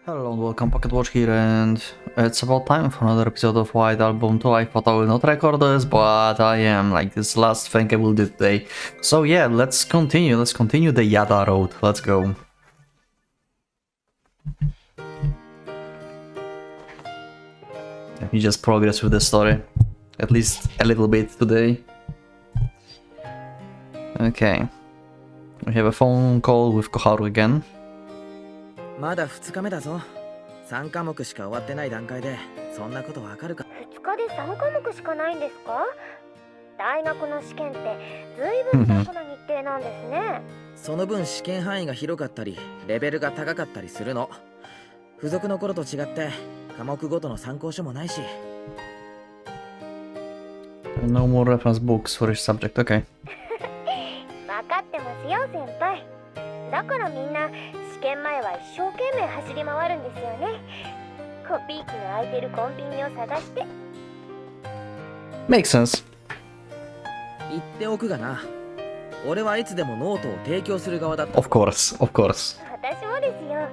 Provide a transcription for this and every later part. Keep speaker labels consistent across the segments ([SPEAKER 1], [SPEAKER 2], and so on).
[SPEAKER 1] Hello and welcome, PocketWatch here, and it's about time for another episode of White Album2. I thought I will not record this, but I am, like, this last thing I will do today. So yeah, let's continue the Yada road, let's go. Let me just progress with the story, at least a little bit today. Okay, we have a phone call with Koharu again.
[SPEAKER 2] まだ2日目だぞ。3科目しか終わってない段階でそんなことわかるか。
[SPEAKER 3] 2日で3科目しかないんですか？大学の試験ってずいぶんタフな日程なんですね。
[SPEAKER 2] その分試験範囲が広かったりレベルが高かったりするの。付属の頃と違って科目ごとの参考書もないし。
[SPEAKER 1] No more reference books for each subject, okay.
[SPEAKER 3] 分かってますよ先輩。だからみんな試験前は一生懸命走り回るんですよね。コピー機の空いてるコンビニを探して。
[SPEAKER 1] Makes sense.
[SPEAKER 2] 言っておくがな。俺はいつでもノートを提供する側だった。
[SPEAKER 1] Of course.
[SPEAKER 3] 私もですよ。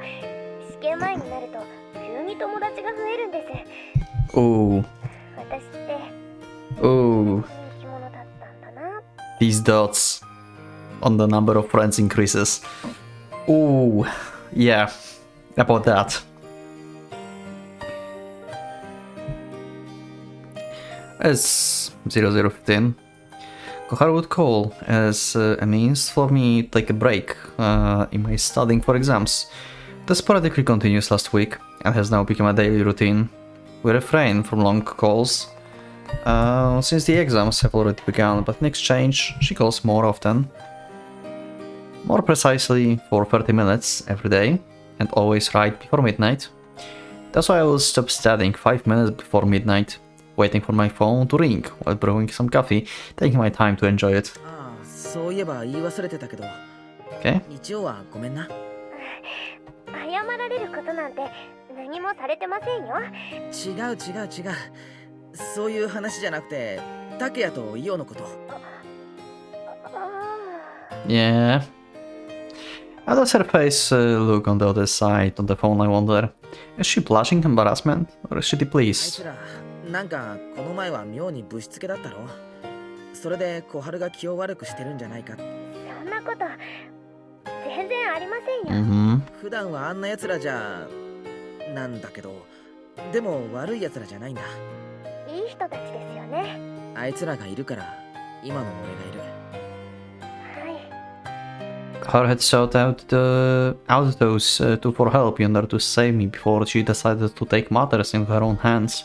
[SPEAKER 3] 試験前になると急に友達が増えるんです。
[SPEAKER 1] Ooh.
[SPEAKER 3] 私って
[SPEAKER 1] Ooh.
[SPEAKER 3] 人気者だったんだな。
[SPEAKER 1] These dots on the number of friends increases. Ooh, yeah, about that. As 0015, Koharu would call as a means for me to take a break in my studying for exams. This sporadically continues last week and has now become a daily routine. We refrain from long calls since the exams have already begun, but in exchange she calls more often. More precisely for 30 minutes every day, and always right before midnight. That's why I will stop studying 5 minutes before midnight, waiting for my phone to ring while brewing some coffee, taking my time to enjoy it.
[SPEAKER 2] ああ、そういえば言い忘れてたけど。
[SPEAKER 1] Okay?
[SPEAKER 2] 日曜はごめんな。
[SPEAKER 3] 謝られることなんて何もされてませんよ。
[SPEAKER 2] 違う。そういう話じゃなくて、竹谷とイオのこと。
[SPEAKER 1] Yeah. How does her face look on the other side on the phone, I wonder? Is she blushing embarrassment, or is she
[SPEAKER 2] あい
[SPEAKER 1] pleased?
[SPEAKER 2] つら、なんかこの前は妙にぶしつけだったろ。それで小春が気を悪くしてるんじゃないか。
[SPEAKER 3] そんなこと全然ありませんよ。
[SPEAKER 1] Mm-hmm.
[SPEAKER 2] 普段はあんな奴らじゃなんだけど、でも悪い奴らじゃないんだ。
[SPEAKER 3] いい人たちですよね。
[SPEAKER 2] あいつらがいるから今の俺がいる。
[SPEAKER 1] Koharu had sought out those two for help in order to save me before she decided to take matters in her own hands.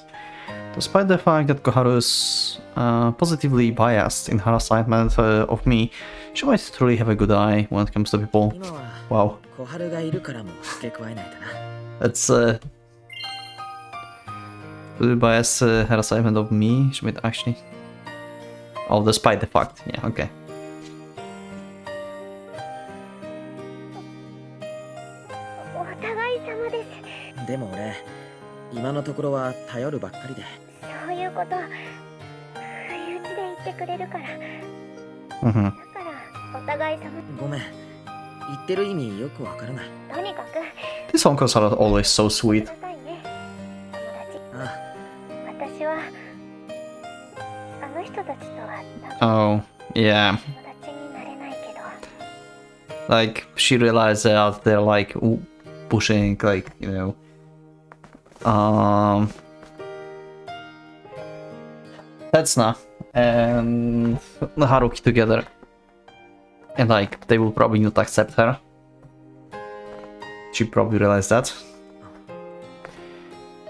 [SPEAKER 1] Despite the fact that Koharu is positively biased in her assignment of me, she might truly have a good eye when it comes to people.
[SPEAKER 2] 今は
[SPEAKER 1] Wow.
[SPEAKER 2] 小春がいるからも付け加えないとな。
[SPEAKER 1] That's really biased her assignment of me. She might actually. Oh, despite the fact. Yeah, okay.
[SPEAKER 3] お互い様です。
[SPEAKER 2] でも俺、今のところは頼るばっかりで。
[SPEAKER 3] そういうこと不意打ちで言ってくれるから。
[SPEAKER 1] Mm-hmm.
[SPEAKER 3] だからお互い様。
[SPEAKER 2] ごめん、言ってる意味よくわからない。
[SPEAKER 3] とにかく
[SPEAKER 1] These uncles are always so sweet.
[SPEAKER 3] くださいね。友達。
[SPEAKER 2] あ
[SPEAKER 3] 私はあの人たちとは
[SPEAKER 1] Oh, yeah.
[SPEAKER 3] 友達になれないけど。
[SPEAKER 1] Like, she realized that they're like pushing, like, you know, Tetsuna and Haruki together. And like, they will probably not accept her. She probably realized that.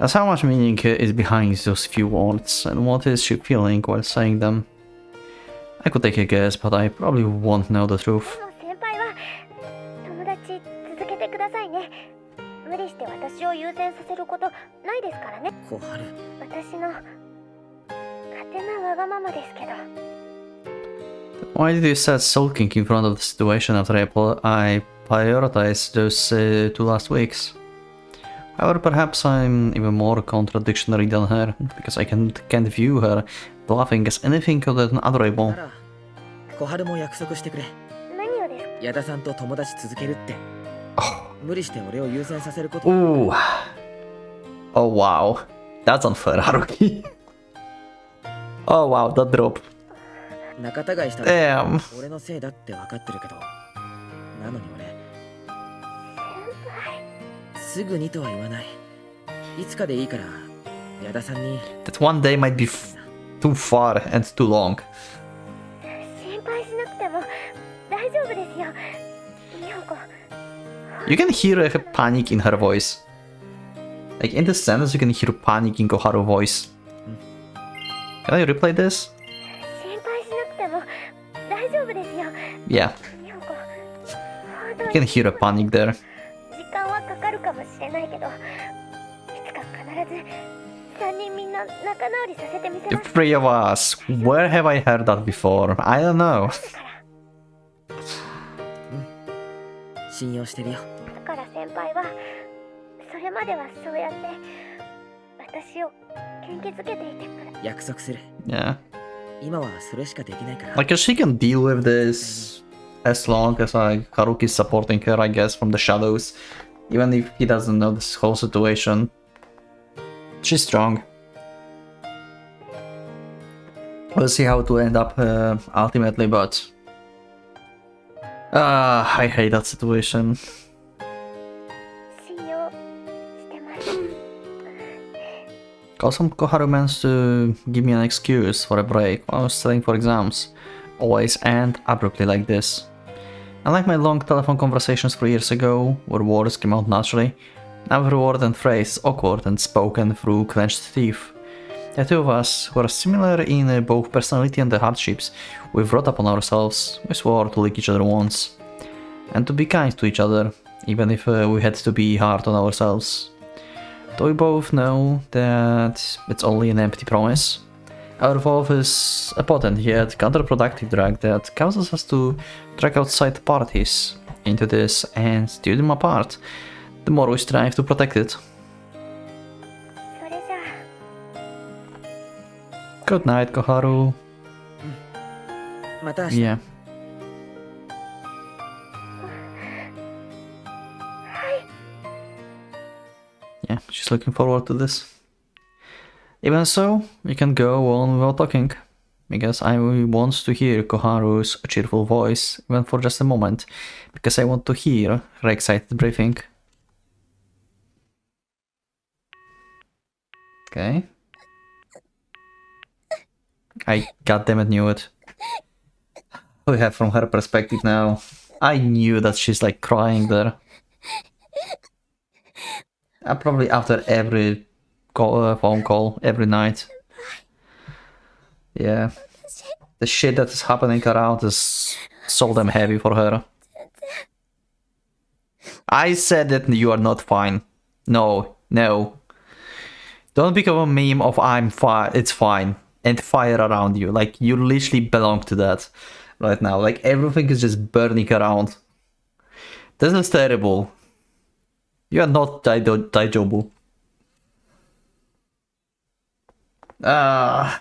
[SPEAKER 1] That's how much meaning is behind those few words, and what is she feeling while saying them? I could take a guess, but I probably won't know the truth.
[SPEAKER 3] でも先輩は友達続けてくださいね。無理して私を優先させることないですからね。
[SPEAKER 2] 小春。
[SPEAKER 3] 私の勝手なわがままですけど。
[SPEAKER 1] Why did you start sulking in front of the situation after I prioritized those 2 last weeks? However, perhaps I'm even more contradictory than her, because I can't view her bluffing as anything other than adorable.
[SPEAKER 2] なら、小春も約束してくれ。
[SPEAKER 3] 何をですか？
[SPEAKER 2] 矢田さんと友達続けるって。無理して俺を優先させること。
[SPEAKER 1] Ooh. Oh wow. That's unfair, Haruki. Oh wow, that drop.
[SPEAKER 2] 仲違いしたら
[SPEAKER 1] Damn.
[SPEAKER 2] 俺のせいだって分かってるけど、なのに俺すぐにとは言わない。いつかでいいから矢田さんに。
[SPEAKER 1] That one day might be too far and too long.
[SPEAKER 3] 心配しなくても大丈夫ですよ、美穂子。
[SPEAKER 1] You can hear a panic in her voice. Like in this sentence, you can hear panic in Koharu's voice. Can I replay this?
[SPEAKER 3] 心配しなくても大丈夫ですよ、
[SPEAKER 1] Yeah,
[SPEAKER 3] 美穂子。本当
[SPEAKER 1] you
[SPEAKER 3] に
[SPEAKER 1] can hear a panic there.
[SPEAKER 3] 時間はかかるかもしれないけど、いつか必ず3人みんな仲直りさせてみせ
[SPEAKER 1] The
[SPEAKER 3] ます。
[SPEAKER 1] three of us. Where have I heard that before? I don't know.
[SPEAKER 2] 信用してるよ。
[SPEAKER 3] だから先輩はそれまではそうやって私を元気づけていてくれ。
[SPEAKER 2] 約束する。
[SPEAKER 1] Yeah.
[SPEAKER 2] 今はそれしかできないから。
[SPEAKER 1] Like, she can deal with this as long as like Haruki's supporting her, I guess, from the shadows. Even if he doesn't know this whole situation. She's strong. We'll see how it will end up ultimately, but... I hate that situation.
[SPEAKER 3] 信用してます。
[SPEAKER 1] Cause Koharu managed to give me an excuse for a break while I was studying for exams. Always and abruptly like this. Unlike my long telephone conversations 3 years ago, where words came out naturally, now every word and phrase is awkward and spoken through clenched teeth. The two of us, who are similar in both personality and the hardships we've brought upon ourselves, we swore to like each other once. And to be kind to each other, even if we had to be hard on ourselves. Though we both know that it's only an empty promise. Our love is a potent yet counterproductive drug that causes us to drag outside parties into this and tear them apart, the more we strive to protect it.
[SPEAKER 3] それじゃあ
[SPEAKER 1] Good night, Koharu.
[SPEAKER 2] また明日。
[SPEAKER 1] Yeah. Yeah, she's looking forward to this. Even so, we can go on without talking, because I want to hear Koharu's cheerful voice, even for just a moment, because I want to hear her excited breathing. Okay. I goddammit knew it. We have from her perspective now. I knew that she's like crying there. Probably after every phone call, every night. Yeah. The shit that is happening around is so damn heavy for her. I said that you are not fine. No, no. Don't become a meme of I'm fine, it's fine. And fire around you. Like, you literally belong to that right now. Like, everything is just burning around. This is terrible. You are not Daijobu. I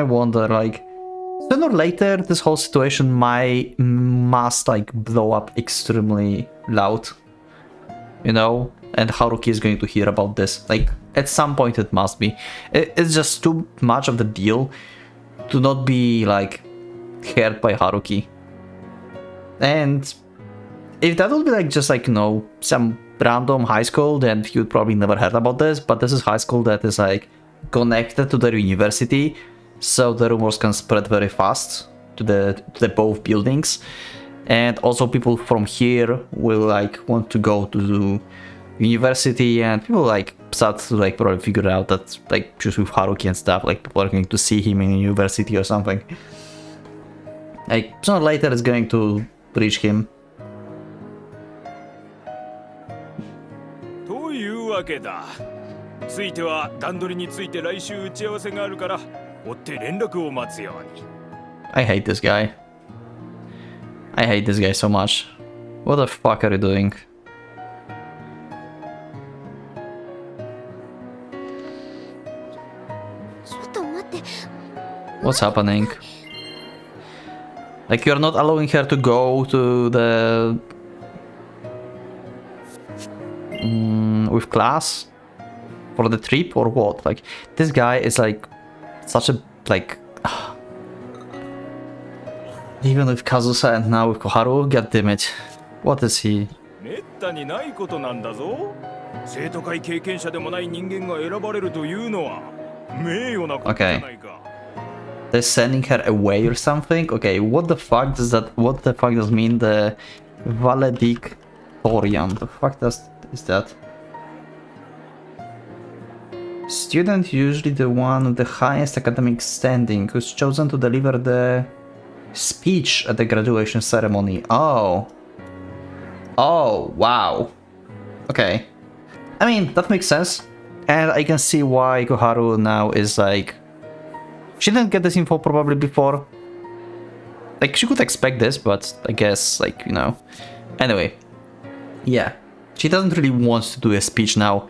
[SPEAKER 1] wonder, like, sooner or later, this whole situation must, like, blow up extremely loud. You know? And Haruki is going to hear about this. Like, at some point it must be. It's just too much of the deal to not be, like, heard by Haruki. And if that would be, like, just, like, you know, some random high school, then you'd probably never heard about this. But this is high school that is, like, connected to the university. So the rumors can spread very fast to the both buildings. And also people from here will, like, want to go to the university, and people like start to like probably figure out that like just with Haruki and stuff, like people are going to see him in university or something. Like sooner or later it's going to reach him.
[SPEAKER 4] というわけだ。ついては段取りについて来週打ち合わせがあるから、追って連絡を待つように。
[SPEAKER 1] I hate this guy. I hate this guy so much. What the fuck are you doing? What's happening? Like, you're not allowing her to go to the... with class? For the trip or what? Like, this guy is like... such a... like... even with Kazusa and now with Koharu, goddammit. What is he?
[SPEAKER 4] めったにないことなんだぞ。生徒会経験者でもない人間が選ばれるというのは名誉なことじゃないか。
[SPEAKER 1] They're sending her away or something? Okay, what the fuck does mean the valedictorian? The fuck is that? Student usually the one with the highest academic standing who's chosen to deliver the speech at the graduation ceremony. Oh, wow. Okay. I mean, that makes sense. And I can see why Koharu now is like... She didn't get this info probably before. Like, she could expect this, but I guess, like, you know. Anyway. Yeah. She doesn't really want to do a speech now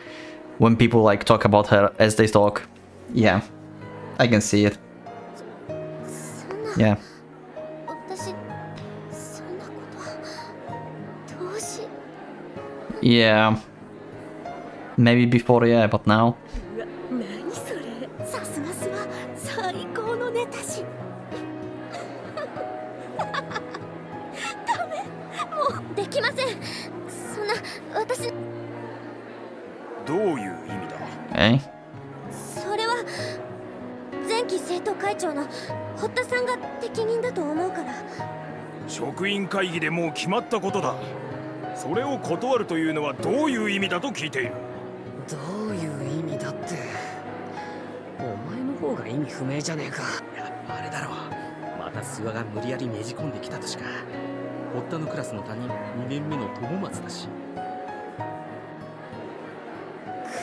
[SPEAKER 1] when people, like, talk about her as they talk. Yeah. I can see it. Yeah. Yeah. Maybe before, yeah, but now.
[SPEAKER 5] 何それ、さすがすわ、最高のネタし。ダメ、もうできません。そんな私。
[SPEAKER 4] どういう意味だ。
[SPEAKER 1] え？
[SPEAKER 5] それは前期生徒会長の堀田さんが適任だと思うから。
[SPEAKER 4] 職員会議でもう決まったことだ。それを断るというのはどういう意味だと聞いている。
[SPEAKER 6] どういう意味だって、お前の方が意味不明じゃねえか。やっぱあれだろう、また諏訪が無理やりねじ込んできたとしか。堀田のクラスの担任2年目の友松だし。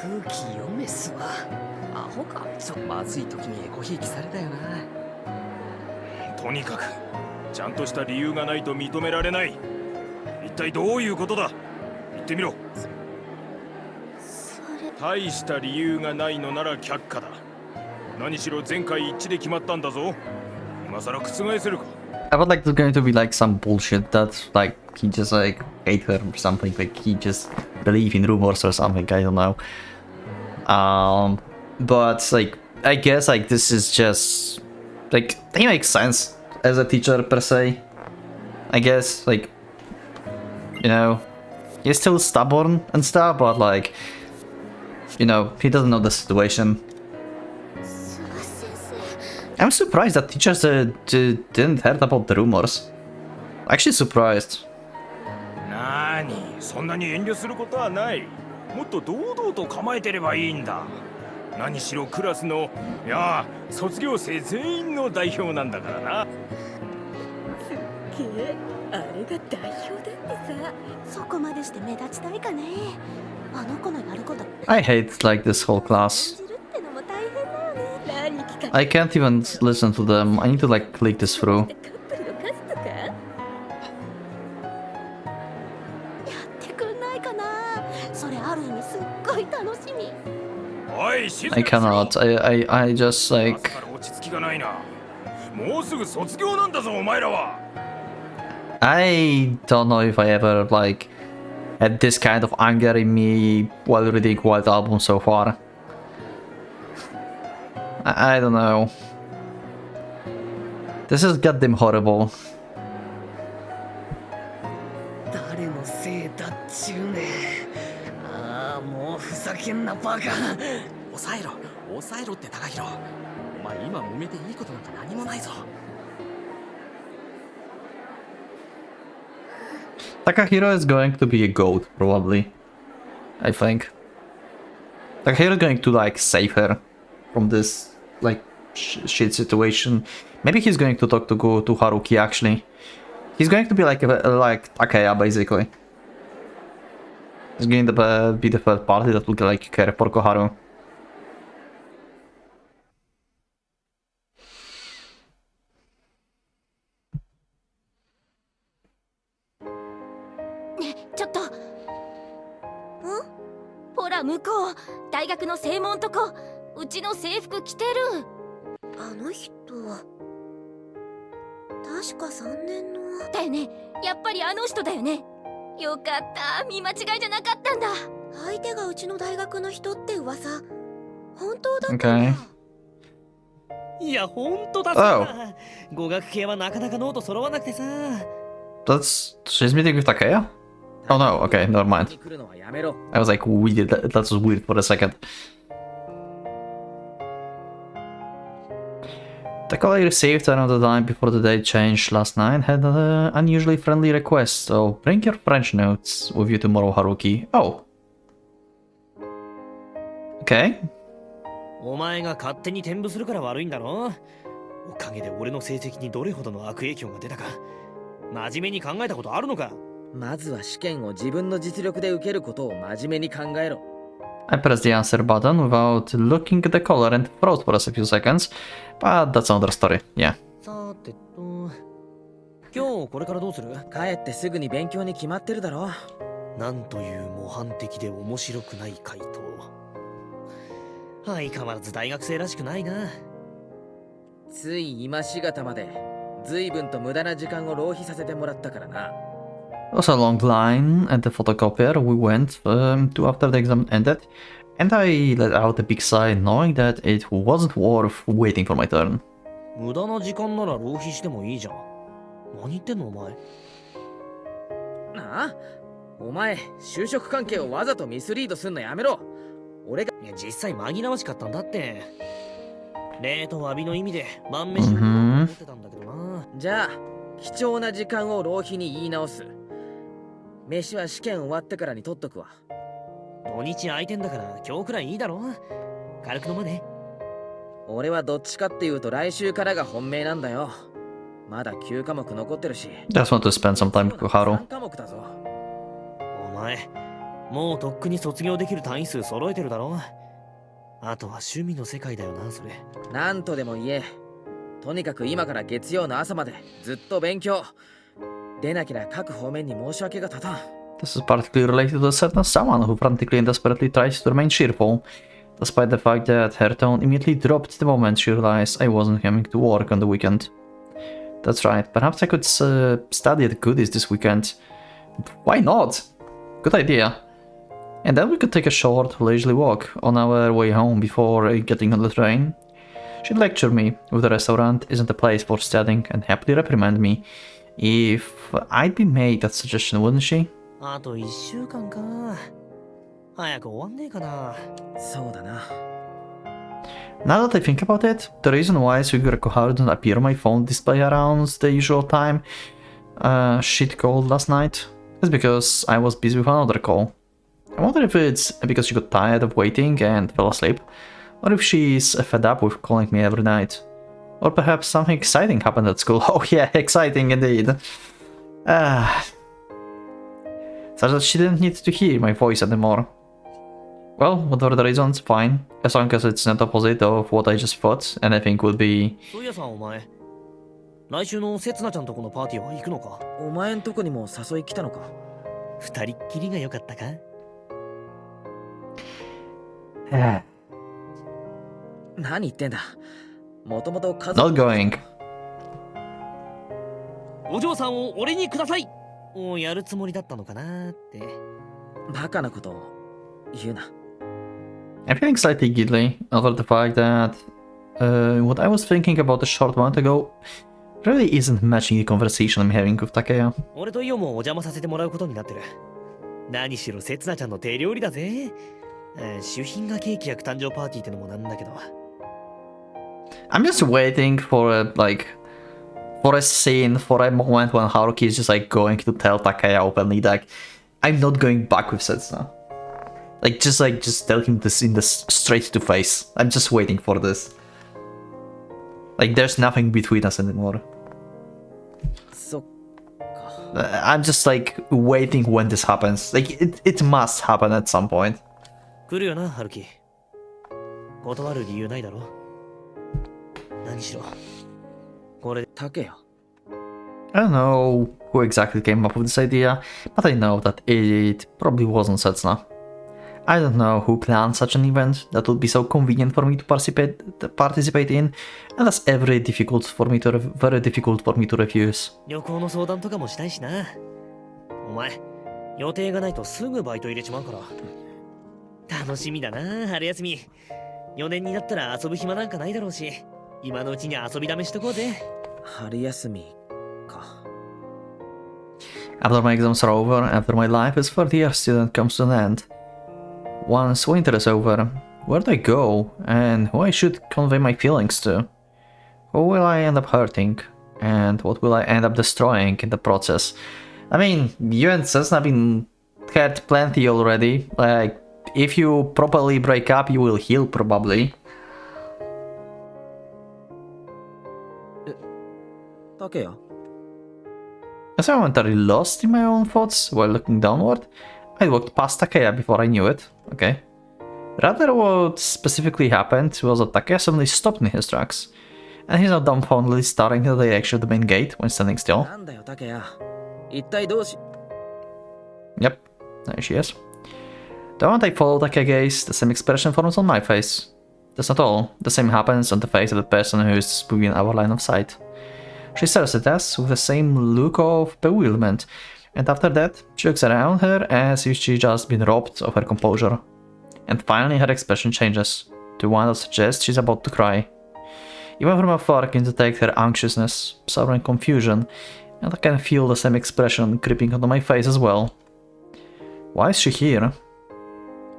[SPEAKER 6] 空気読め諏訪、アホか。まずい時にエコひいきされたよな。
[SPEAKER 4] とにかくちゃんとした理由がないと認められない。一体どういうことだ。言ってみろ。大した理由がないのなら却下だ。何しろ前回一致で決まったんだぞ。今さら覆せるか。
[SPEAKER 1] I would like there's going to be like some bullshit that like he just like hate her or something, like he just believe in rumors or something, I don't know. But like I guess like this is just like he makes sense as a teacher per se. I guess like, you know, he's still stubborn and stuff, but like, you know, he doesn't know the situation. I'm surprised that teachers didn't heard about the rumors. Actually surprised.
[SPEAKER 4] なに、そんなに遠慮することはない。もっと堂々と構えてればいいんだ。何しろクラスの、いや、卒業生全員の代表なんだからな。
[SPEAKER 5] すっげえ、あれが代表だってさ。そこまでして目立ちたいかね。あの子のやること。
[SPEAKER 1] I hate like this whole class. I can't even listen to them. I need to like click this through. I cannot. I just like. I don't know if I ever like had this kind of anger in me while reading White Album so far. I don't know. This is goddamn horrible.
[SPEAKER 6] 誰のせいだっちゅうね。ああ、もうふざけんなバカ。抑えろ、抑えろって高弘。お前今揉めていいことなんか何もないぞ。
[SPEAKER 1] Takahiro is going to be a goat, probably. I think. Takahiro is going to like save her from this like shit situation. Maybe he's going to talk to Haruki actually. He's going to be like Takaya basically. He's going to be the third party that will like care for Koharu.
[SPEAKER 5] Huh? ほら向こう、大学の正門とこ、うちの制服着てる。あの人誰？確か3年の
[SPEAKER 7] だよね。やっぱりあの人だよね。よかった。見間違いじゃなかったんだ。
[SPEAKER 5] 相手がうちの大学の人って噂本当だったんだ。
[SPEAKER 1] Okay.
[SPEAKER 6] いや、ほんとださ。語学系はなかなかノート揃わなくてさ。
[SPEAKER 1] She's meeting with Takaya? Oh no, okay, never mind.
[SPEAKER 2] 来るのはやめろ。
[SPEAKER 1] I was like, weird, that was weird for a second. The call I received around the time before the date changed last night had an unusually friendly request, so bring your French notes with you tomorrow, Haruki. Oh. Okay.
[SPEAKER 6] お前が勝手に転部するから悪いんだろ。おかげで俺の成績にどれほどの悪影響が出たか真面目に考えたことあるのか。
[SPEAKER 2] まずは試験を自分の実力で受けることを真面目に考えろ。
[SPEAKER 1] I pressed the answer button without looking at the color and froze for a few seconds, but that's another story, yeah.
[SPEAKER 6] さてと、今日これからどうする？
[SPEAKER 2] 帰ってすぐに勉強に決まってるだろ。
[SPEAKER 6] なんという模範的で面白くない回答。相変わらず大学生らしくないな。
[SPEAKER 2] つい今しがたまで随分と無駄な時間を浪費させてもらったからな。
[SPEAKER 1] It was a long line at the photocopier we went to after the exam ended, and I let out a big sigh knowing that it wasn't worth waiting for my turn.
[SPEAKER 6] 無駄な時間なら浪費してもいいじゃん。何言ってんのお前。
[SPEAKER 2] なあ、お前就職関係をわざとミスリードすんのやめろ。俺が
[SPEAKER 6] いや実際紛らわしかったんだって。礼と詫びの意味で晩飯をと思ってたんだけどな。
[SPEAKER 2] じゃあ貴重な時間を浪費に言い直す。飯は試験終わってからに取っとくわ。
[SPEAKER 6] 土日空いてんだから今日くらいいいだろ。軽く飲まね。
[SPEAKER 2] 俺はどっちかっていうと来週からが本命なんだよ。まだ9科目残ってるし。
[SPEAKER 1] Just want to spend some time with Koharu.
[SPEAKER 2] 3科目だぞ。
[SPEAKER 6] お前もうとっくに卒業できる単位数揃えてるだろ。あとは趣味の世界だよなそれ。
[SPEAKER 2] なんとでも言え。とにかく今から月曜の朝までずっと勉強。でなければ各方面に申し訳が立たん。
[SPEAKER 1] This is particularly related to a certain someone who frantically and desperately tries to remain cheerful, despite the fact that her tone immediately dropped the moment she realized I wasn't coming to work on the weekend. That's right, perhaps I could study at goodies this weekend. Why not? Good idea. And then we could take a short, leisurely walk on our way home before getting on the train. She'd lecture me if the restaurant isn't a place for studying and happily reprimand me if I'd be made that suggestion, wouldn't she?
[SPEAKER 6] あと1週間か。早く終わんねえかな。
[SPEAKER 2] そうだな。
[SPEAKER 1] Now that I think about it, the reason why Suigura Koharu didn't appear on my phone display around the usual time she'd called last night is because I was busy with another call. I wonder if it's because she got tired of waiting and fell asleep, or if she's fed up with calling me every night. Or perhaps something exciting happened at school. Oh yeah, exciting indeed. Such that she didn't need to hear my voice anymore. Well, whatever the reasons, fine. As long as it's not opposite of what I just thought, anything would be...
[SPEAKER 6] そういやさお前、来週のせつなちゃんとこのパーティーは行くのか？
[SPEAKER 2] お前んとこにも誘い来たのか？
[SPEAKER 6] 二人っきりが良かったか？
[SPEAKER 2] 何言ってんだ。もともと家
[SPEAKER 1] Not going.
[SPEAKER 6] お嬢さんを俺にくださいをやるつもりだったのかなって。
[SPEAKER 2] バカなことを言うな。
[SPEAKER 1] I'm feeling slightly giddy over the fact that what I was thinking about a short moment ago really isn't matching the conversation I'm having with Takeya.
[SPEAKER 6] 俺とイオもお邪魔させてもらうことになってる。何しろせつなちゃんの手料理だぜ。主賓がケーキ焼く誕生パーティーってのもなんだけど。
[SPEAKER 1] I'm just waiting for a scene, for a moment when Haruki is just like going to tell Takeya openly that I'm not going back with Setsuna. Just tell him this in the straight to face. I'm just waiting for this. Like there's nothing between us anymore.
[SPEAKER 2] そっか。
[SPEAKER 1] I'm just like waiting when this happens. Like it must happen at some point.
[SPEAKER 6] 来るよな、春樹。断る理由ないだろ。何しろ。これ、
[SPEAKER 2] 竹や。
[SPEAKER 1] I don't know who exactly came up with this idea, but I know that it probably wasn't Setsuna. I don't know who planned such an event that would be so convenient for me to participate in, and that's very difficult for me to refuse.
[SPEAKER 8] 旅行の相談とかもしたいしな。お前、予定がないとすぐバイト入れちまうから。楽しみだな、春休み。4年になったら遊ぶ暇なんかないだろうし、今のうちに遊びだめしとこうぜ。
[SPEAKER 2] 春休みか。
[SPEAKER 1] After my exams are over, after my life as a third-year student comes to an end, once winter is over, where do I go, and who I should convey my feelings to? Who will I end up hurting, and what will I end up destroying in the process? I mean, you and Cessna have been had plenty already. Like, if you properly break up, you will heal probably.
[SPEAKER 2] 竹谷
[SPEAKER 1] As I momentarily lost in my own thoughts while looking downward, I walked past Takeya before I knew it. Okay. Rather, what specifically happened was that Takeya suddenly stopped in his tracks, and he's now dumbfoundedly staring in the direction of the main gate when standing still.
[SPEAKER 2] なんだよ竹谷。一体どうし
[SPEAKER 1] Yep, there she is. The moment I follow Takeya's gaze, the same expression forms on my face. That's not all. The same happens on the face of the person who's within our line of sight. She stares at us with the same look of bewilderment, and after that, she looks around her as if she's just been robbed of her composure. And finally her expression changes, to one that suggests she's about to cry. Even from afar I can detect her anxiousness, sorrow and confusion, and I can feel the same expression creeping onto my face as well. Why is she here?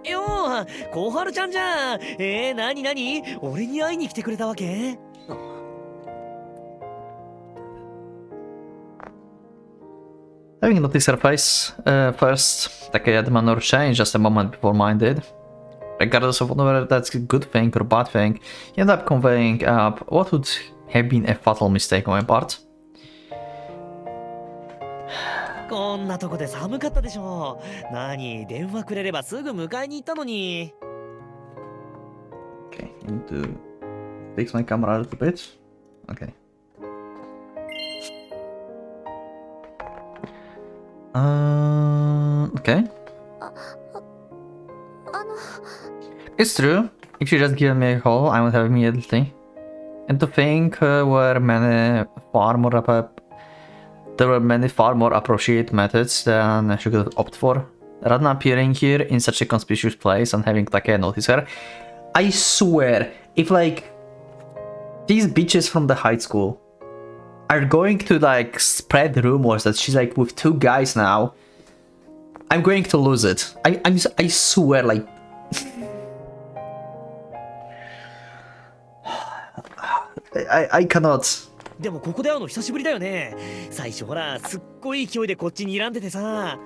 [SPEAKER 8] よー、小春ちゃんじゃん。なになに？俺に会いに来てくれたわけ？
[SPEAKER 1] Having noticed her face first, Takeya's manner changed just a moment before mine did. Regardless of whether that's a good thing or a bad thing, he ended up conveying what would have been a fatal mistake on my part.
[SPEAKER 8] こんなとこで寒かったでしょ。なに、電話くれればすぐ迎えに行ったのに。
[SPEAKER 1] Okay, I need to fix my camera a little bit. Okay. Okay. It's true. If you just give me a call, I would have immediately. And to think there were many far more appropriate methods than she could opt for, rather than appearing here in such a conspicuous place and having Takeya notice her. I swear, if like these bitches from the high school are going to like spread rumors that she's like with two guys now, I'm going to lose it. I swear, like. I cannot.
[SPEAKER 8] でもここで会うの久しぶりだよね。最初ほらすっごい勢いでこっちに睨んでてさ。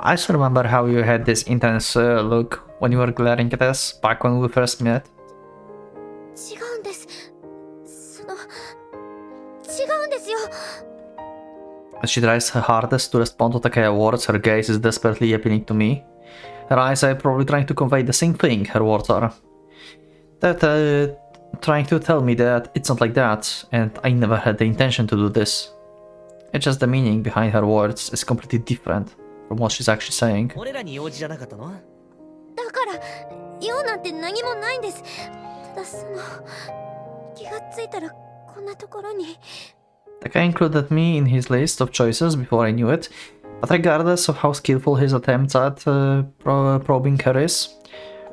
[SPEAKER 1] I still remember how you had this intense look when you were glaring at us back when we first met.
[SPEAKER 5] 違うんです。違うんですよ。
[SPEAKER 1] As she tries her hardest to respond to Takeya's words, her gaze is desperately appealing to me. Her eyes are probably trying to convey the same thing her words are. That trying to tell me that it's not like that, and I never had the intention to do this. It's just the meaning behind her words is completely different from what she's actually saying.
[SPEAKER 8] 俺らに用事じゃなかったの？
[SPEAKER 5] だから用なんて何もないんです。ただ気がついたらこんなところに。
[SPEAKER 1] Taka included me in his list of choices before I knew it, but regardless of how skillful his attempts at probing her is,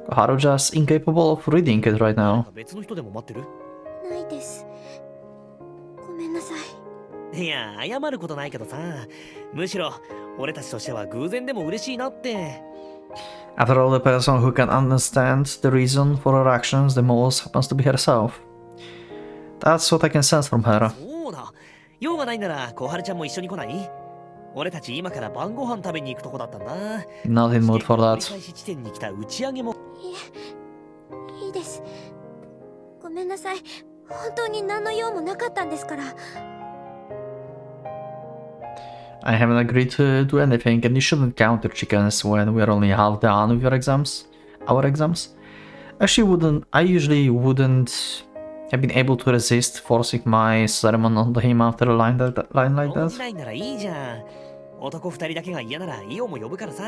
[SPEAKER 1] Koharu just incapable of reading it right now.
[SPEAKER 8] 別の人でも待ってる？
[SPEAKER 5] ないです。ごめんなさい。
[SPEAKER 8] いや、謝ることないけどさ。むしろ俺たちとしては偶然でも嬉しいなって。
[SPEAKER 1] After all, the person who can understand the reason for her actions the most happens to be herself. That's what I can sense from her.
[SPEAKER 8] そうだ。用がないなら小春ちゃんも一緒に来ない？俺たち今から晩ご飯食べに行くとこだったんだ。
[SPEAKER 1] Not in mood for that.
[SPEAKER 8] 折り返し地点に来た打ち上げも。
[SPEAKER 5] いいです。ごめんなさい。本当に何の用もなかったんですから。
[SPEAKER 1] I haven't agreed to do anything, and you shouldn't count your chickens when we're only half done with our exams. I usually wouldn't have been able to resist forcing my sermon onto him after a line like
[SPEAKER 8] 動じ
[SPEAKER 1] that.
[SPEAKER 8] ないならいいじゃん。男二人だけが嫌ならイオも呼ぶからさ。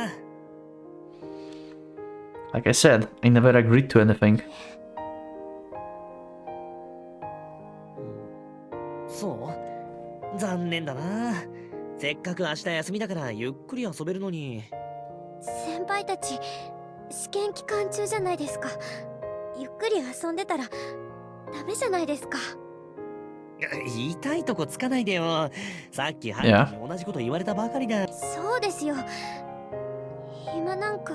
[SPEAKER 1] Like I said, I never agreed to anything.
[SPEAKER 8] そう残念だな。せっかく明日休みだからゆっくり遊べるのに。
[SPEAKER 3] 先輩たち試験期間中じゃないですか。ゆっくり遊んでたらダメじゃないですか。
[SPEAKER 8] 言いたいとこつかないでよ。さっきハルキに同じこと言われたばかりだ。
[SPEAKER 3] そうですよ。暇なんか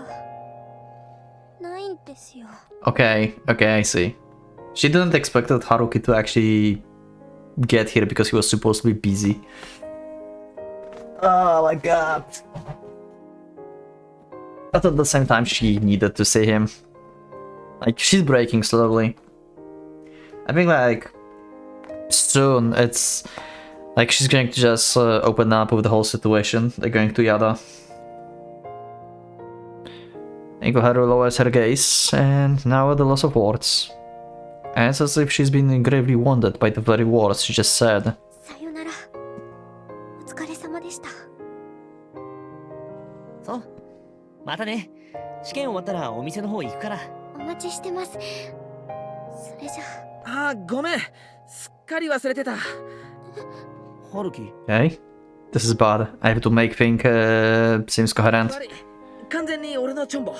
[SPEAKER 3] ないんですよ。
[SPEAKER 1] Okay, I see. She didn't expect Haruki to actually get here because he was supposed to be busy. Oh my god. But at the same time, she needed to see him. Like, she's breaking slowly. I think, like, soon it's like she's going to just open up with the whole situation. They're going to Yada. Ikoharu lowers her gaze, and now at the loss of words. And it's as if she's been gravely wounded by the very words she just said.
[SPEAKER 3] さよなら。お疲れ様でした。
[SPEAKER 8] そうまたね。試験終わったらお店の方行くから。
[SPEAKER 3] お待ちしてます。それじゃ。
[SPEAKER 2] あ、ごめん。すっかり忘れてた。
[SPEAKER 8] ハルキ。
[SPEAKER 1] Okay, this is bad. I have to make things seems coherent.
[SPEAKER 2] 悪い完全に俺のチョンボ。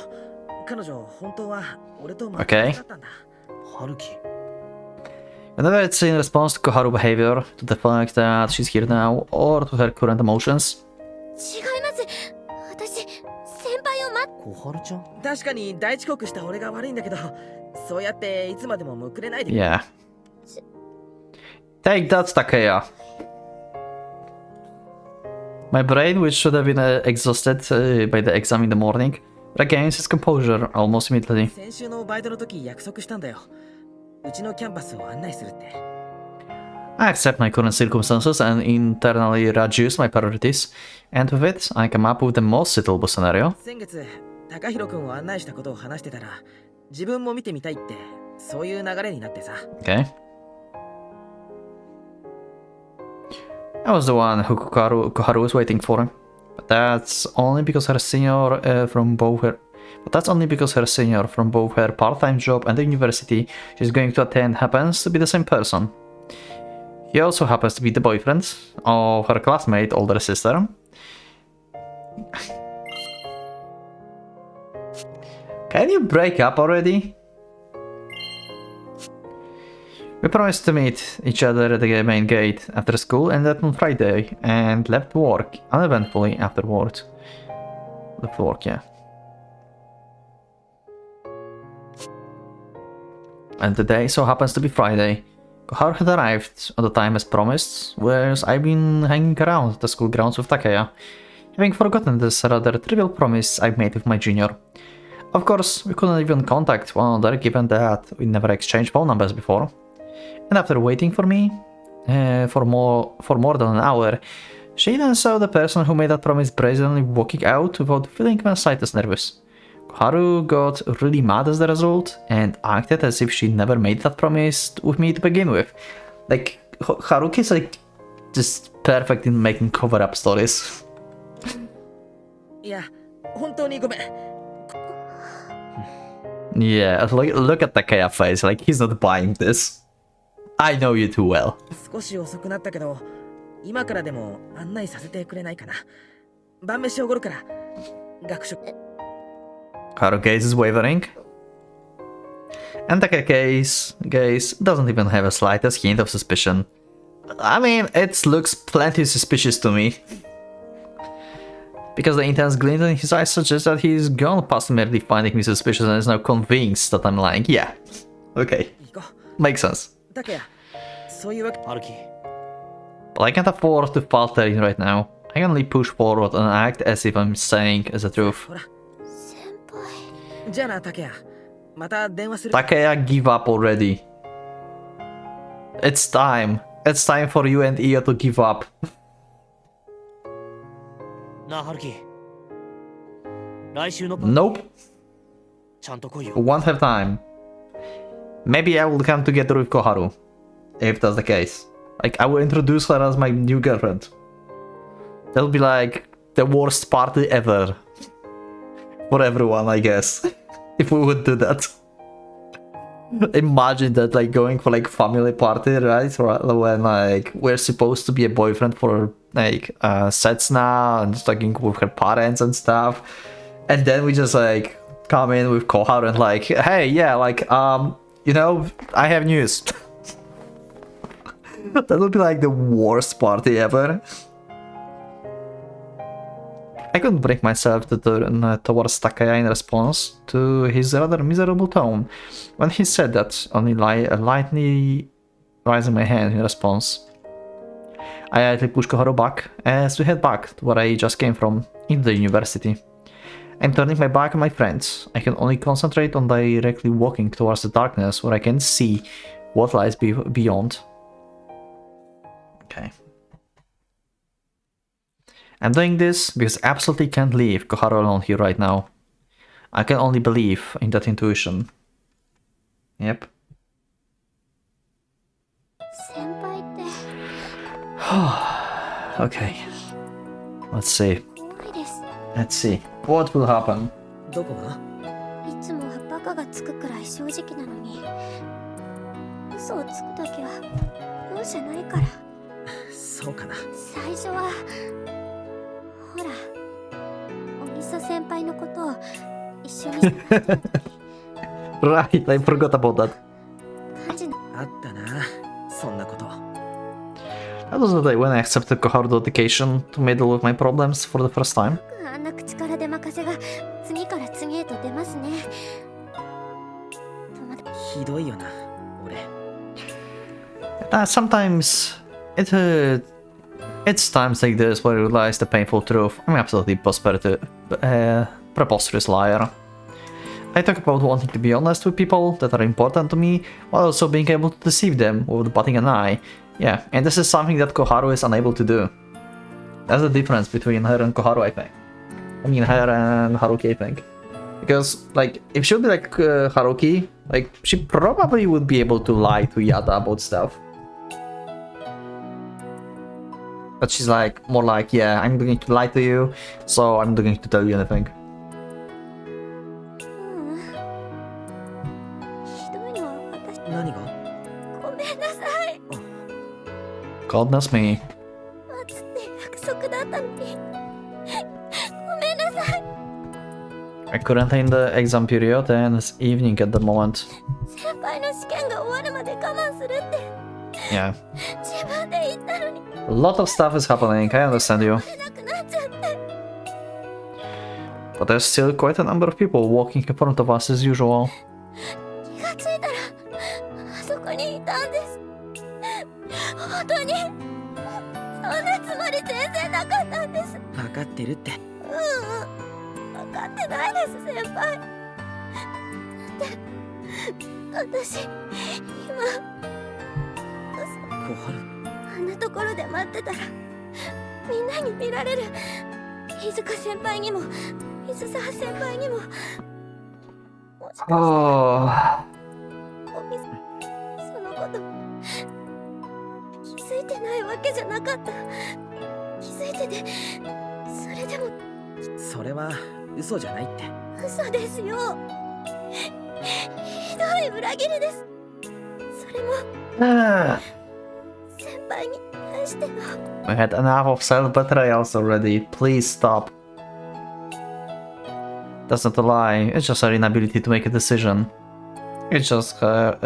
[SPEAKER 2] 彼女本当は俺と
[SPEAKER 1] Okay.
[SPEAKER 2] だったんだ。
[SPEAKER 8] ハルキ。
[SPEAKER 1] Whenever it's in response to Koharu's behavior, to the fact that she's here now, or to her current emotions.
[SPEAKER 3] 違います。私先輩を待っ。
[SPEAKER 8] 小春ちゃん。
[SPEAKER 2] 確かに大遅刻した俺が悪いんだけど、そうやっていつまでもむくれないで。
[SPEAKER 1] Yeah. Take that, Takeya. My brain, which should have been exhausted by the exam in the morning, regains its composure almost immediately.
[SPEAKER 2] 先週のバイトの時約束したんだよ。うちのキャンパスを案内するって。
[SPEAKER 1] I accept my current circumstances and internally reduce my priorities, and with it, I come up with the most suitable scenario.
[SPEAKER 2] 先月、高弘君を案内したことを話してたら、自分も見てみたいって、そういう流れになってさ。
[SPEAKER 1] Okay. I was the one who Koharu was waiting for, but that's only because her senior from both her. But that's only because her senior from both her part-time job and the university she's going to attend happens to be the same person. He also happens to be the boyfriend of her classmate, older sister. Can you break up already? We promised to meet each other at the main gate after school and that on Friday, and left work uneventfully afterward. Left work, yeah. And the day so happens to be Friday. Koharu had arrived on the time as promised, whereas I've been hanging around the school grounds with Takeya, having forgotten this rather trivial promise I made with my junior. Of course, we couldn't even contact one another given that we never exchanged phone numbers before. And after waiting for me for more than an hour, she then saw the person who made that promise brazenly walking out without feeling the slightest nervous. Koharu got really mad as the result and acted as if she never made that promise with me to begin with. Like, Haruki's like just perfect in making cover-up stories.
[SPEAKER 2] いや、本当にごめん。
[SPEAKER 1] Yeah, look at Takeya's face, like he's not buying this. I know you too well.
[SPEAKER 2] 少し遅くなったけど、今からでも案内させてくれないかな。晩飯おごるから。学食。
[SPEAKER 1] Haru's gaze is wavering. And Takeya's gaze doesn't even have a slightest hint of suspicion. I mean, it looks plenty suspicious to me. Because the intense glint in his eyes suggests that he's gone past merely finding me suspicious and is now convinced that I'm lying. Yeah. Okay. Makes sense.
[SPEAKER 2] だけや、そういうわけ。
[SPEAKER 8] ハルキ。
[SPEAKER 1] But I can't afford to faltering right now. I can only push forward and act as if I'm saying the truth.
[SPEAKER 2] ほら。
[SPEAKER 3] 先輩。
[SPEAKER 2] じゃあな、竹谷。また電話する。
[SPEAKER 1] Takeya, give up already. It's time. It's time for you and Io to give up.
[SPEAKER 8] なあ、ハルキ。来週の
[SPEAKER 1] Nope.
[SPEAKER 8] ちゃんと来いよ。
[SPEAKER 1] Won't have time. Maybe I will come together with Koharu. If that's the case. Like, I will introduce her as my new girlfriend. That'll be like the worst party ever. For everyone, I guess. if we would do that. Imagine that, like, going for like family party, right? When like we're supposed to be a boyfriend for like Setsuna and just talking with her parents and stuff, and then we just like come in with Koharu and like, hey, yeah, like you know, I have news. That would be like the worst party ever. I couldn't bring myself to turn towards Takaya in response to his rather miserable tone when he said that, only lightly raising my hand in response. I lightly pushed Koharu back as we head back to where I just came from, into the university. I'm turning my back on my friends. I can only concentrate on directly walking towards the darkness where I can see what lies beyond. Okay. I'm doing this because I absolutely can't leave Koharu alone here right now. I can only believe in that intuition. Yep. Okay. Let's see. Let's see. What will happen?
[SPEAKER 8] どこが？
[SPEAKER 5] いつもはバカがつくくらい正直なのに、嘘をつくときは容赦ないから。
[SPEAKER 8] そうかな。
[SPEAKER 5] 最初はほら、おみそ先輩のことを一緒にしてた時
[SPEAKER 1] Right, I forgot about that.
[SPEAKER 5] 感じの
[SPEAKER 8] あったな、そんなこと。
[SPEAKER 1] That was the day when I accepted Koharu's dedication to meddle with my problems for the first time.
[SPEAKER 5] あんな口から出任せが次から次へと出ますね。
[SPEAKER 8] ひどいよな、俺。
[SPEAKER 1] Sometimes it's times like this where you realize the painful truth. I'm absolutely preposterous liar. I talk about wanting to be honest with people that are important to me, while also being able to deceive them without batting an eye. Yeah, and this is something that Koharu is unable to do. That's the difference between her and Koharu, I think. I mean, her and Haruki, I think. Because, like, if she would be like Haruki, like, she probably would be able to lie to Yada about stuff. But she's like, more like, yeah, I'm going to lie to you, so I'm not going to tell you anything.
[SPEAKER 5] ひどいのは私。
[SPEAKER 8] 何が？
[SPEAKER 5] ごめんなさい。
[SPEAKER 1] Goodness me.
[SPEAKER 5] 待つって約束だったのに。ごめんなさい。
[SPEAKER 1] I'm currently in the exam period and it's evening at the moment.
[SPEAKER 5] 先輩の試験が終わるまで我慢するって。
[SPEAKER 1] Yeah.
[SPEAKER 5] 自分で言ったのに。
[SPEAKER 1] A lot of stuff is happening, I understand you.
[SPEAKER 5] 出なくなっちゃって。
[SPEAKER 1] But there's still quite a number of people walking in front of us as usual.
[SPEAKER 5] 気がついたらあそこにいたんです。本当にそんなつもり全然なかったんです。
[SPEAKER 8] 分かってるって。
[SPEAKER 5] 分かってないです先輩。だって私今
[SPEAKER 8] 小春。
[SPEAKER 5] あんなところで待ってたらみんなに見られる。飯塚先輩にも水沢先輩にも。もしかして
[SPEAKER 1] Oh.
[SPEAKER 5] おみそのこと気づいてないわけじゃなかった。気づいててそれでも。
[SPEAKER 8] それは嘘じゃないって。
[SPEAKER 5] 嘘ですよ。ひどい裏切りです。それも先輩に対しての。
[SPEAKER 1] We had enough of self-betrayals already. Please stop. That's not a lie. It's just her inability to make a decision. It's just her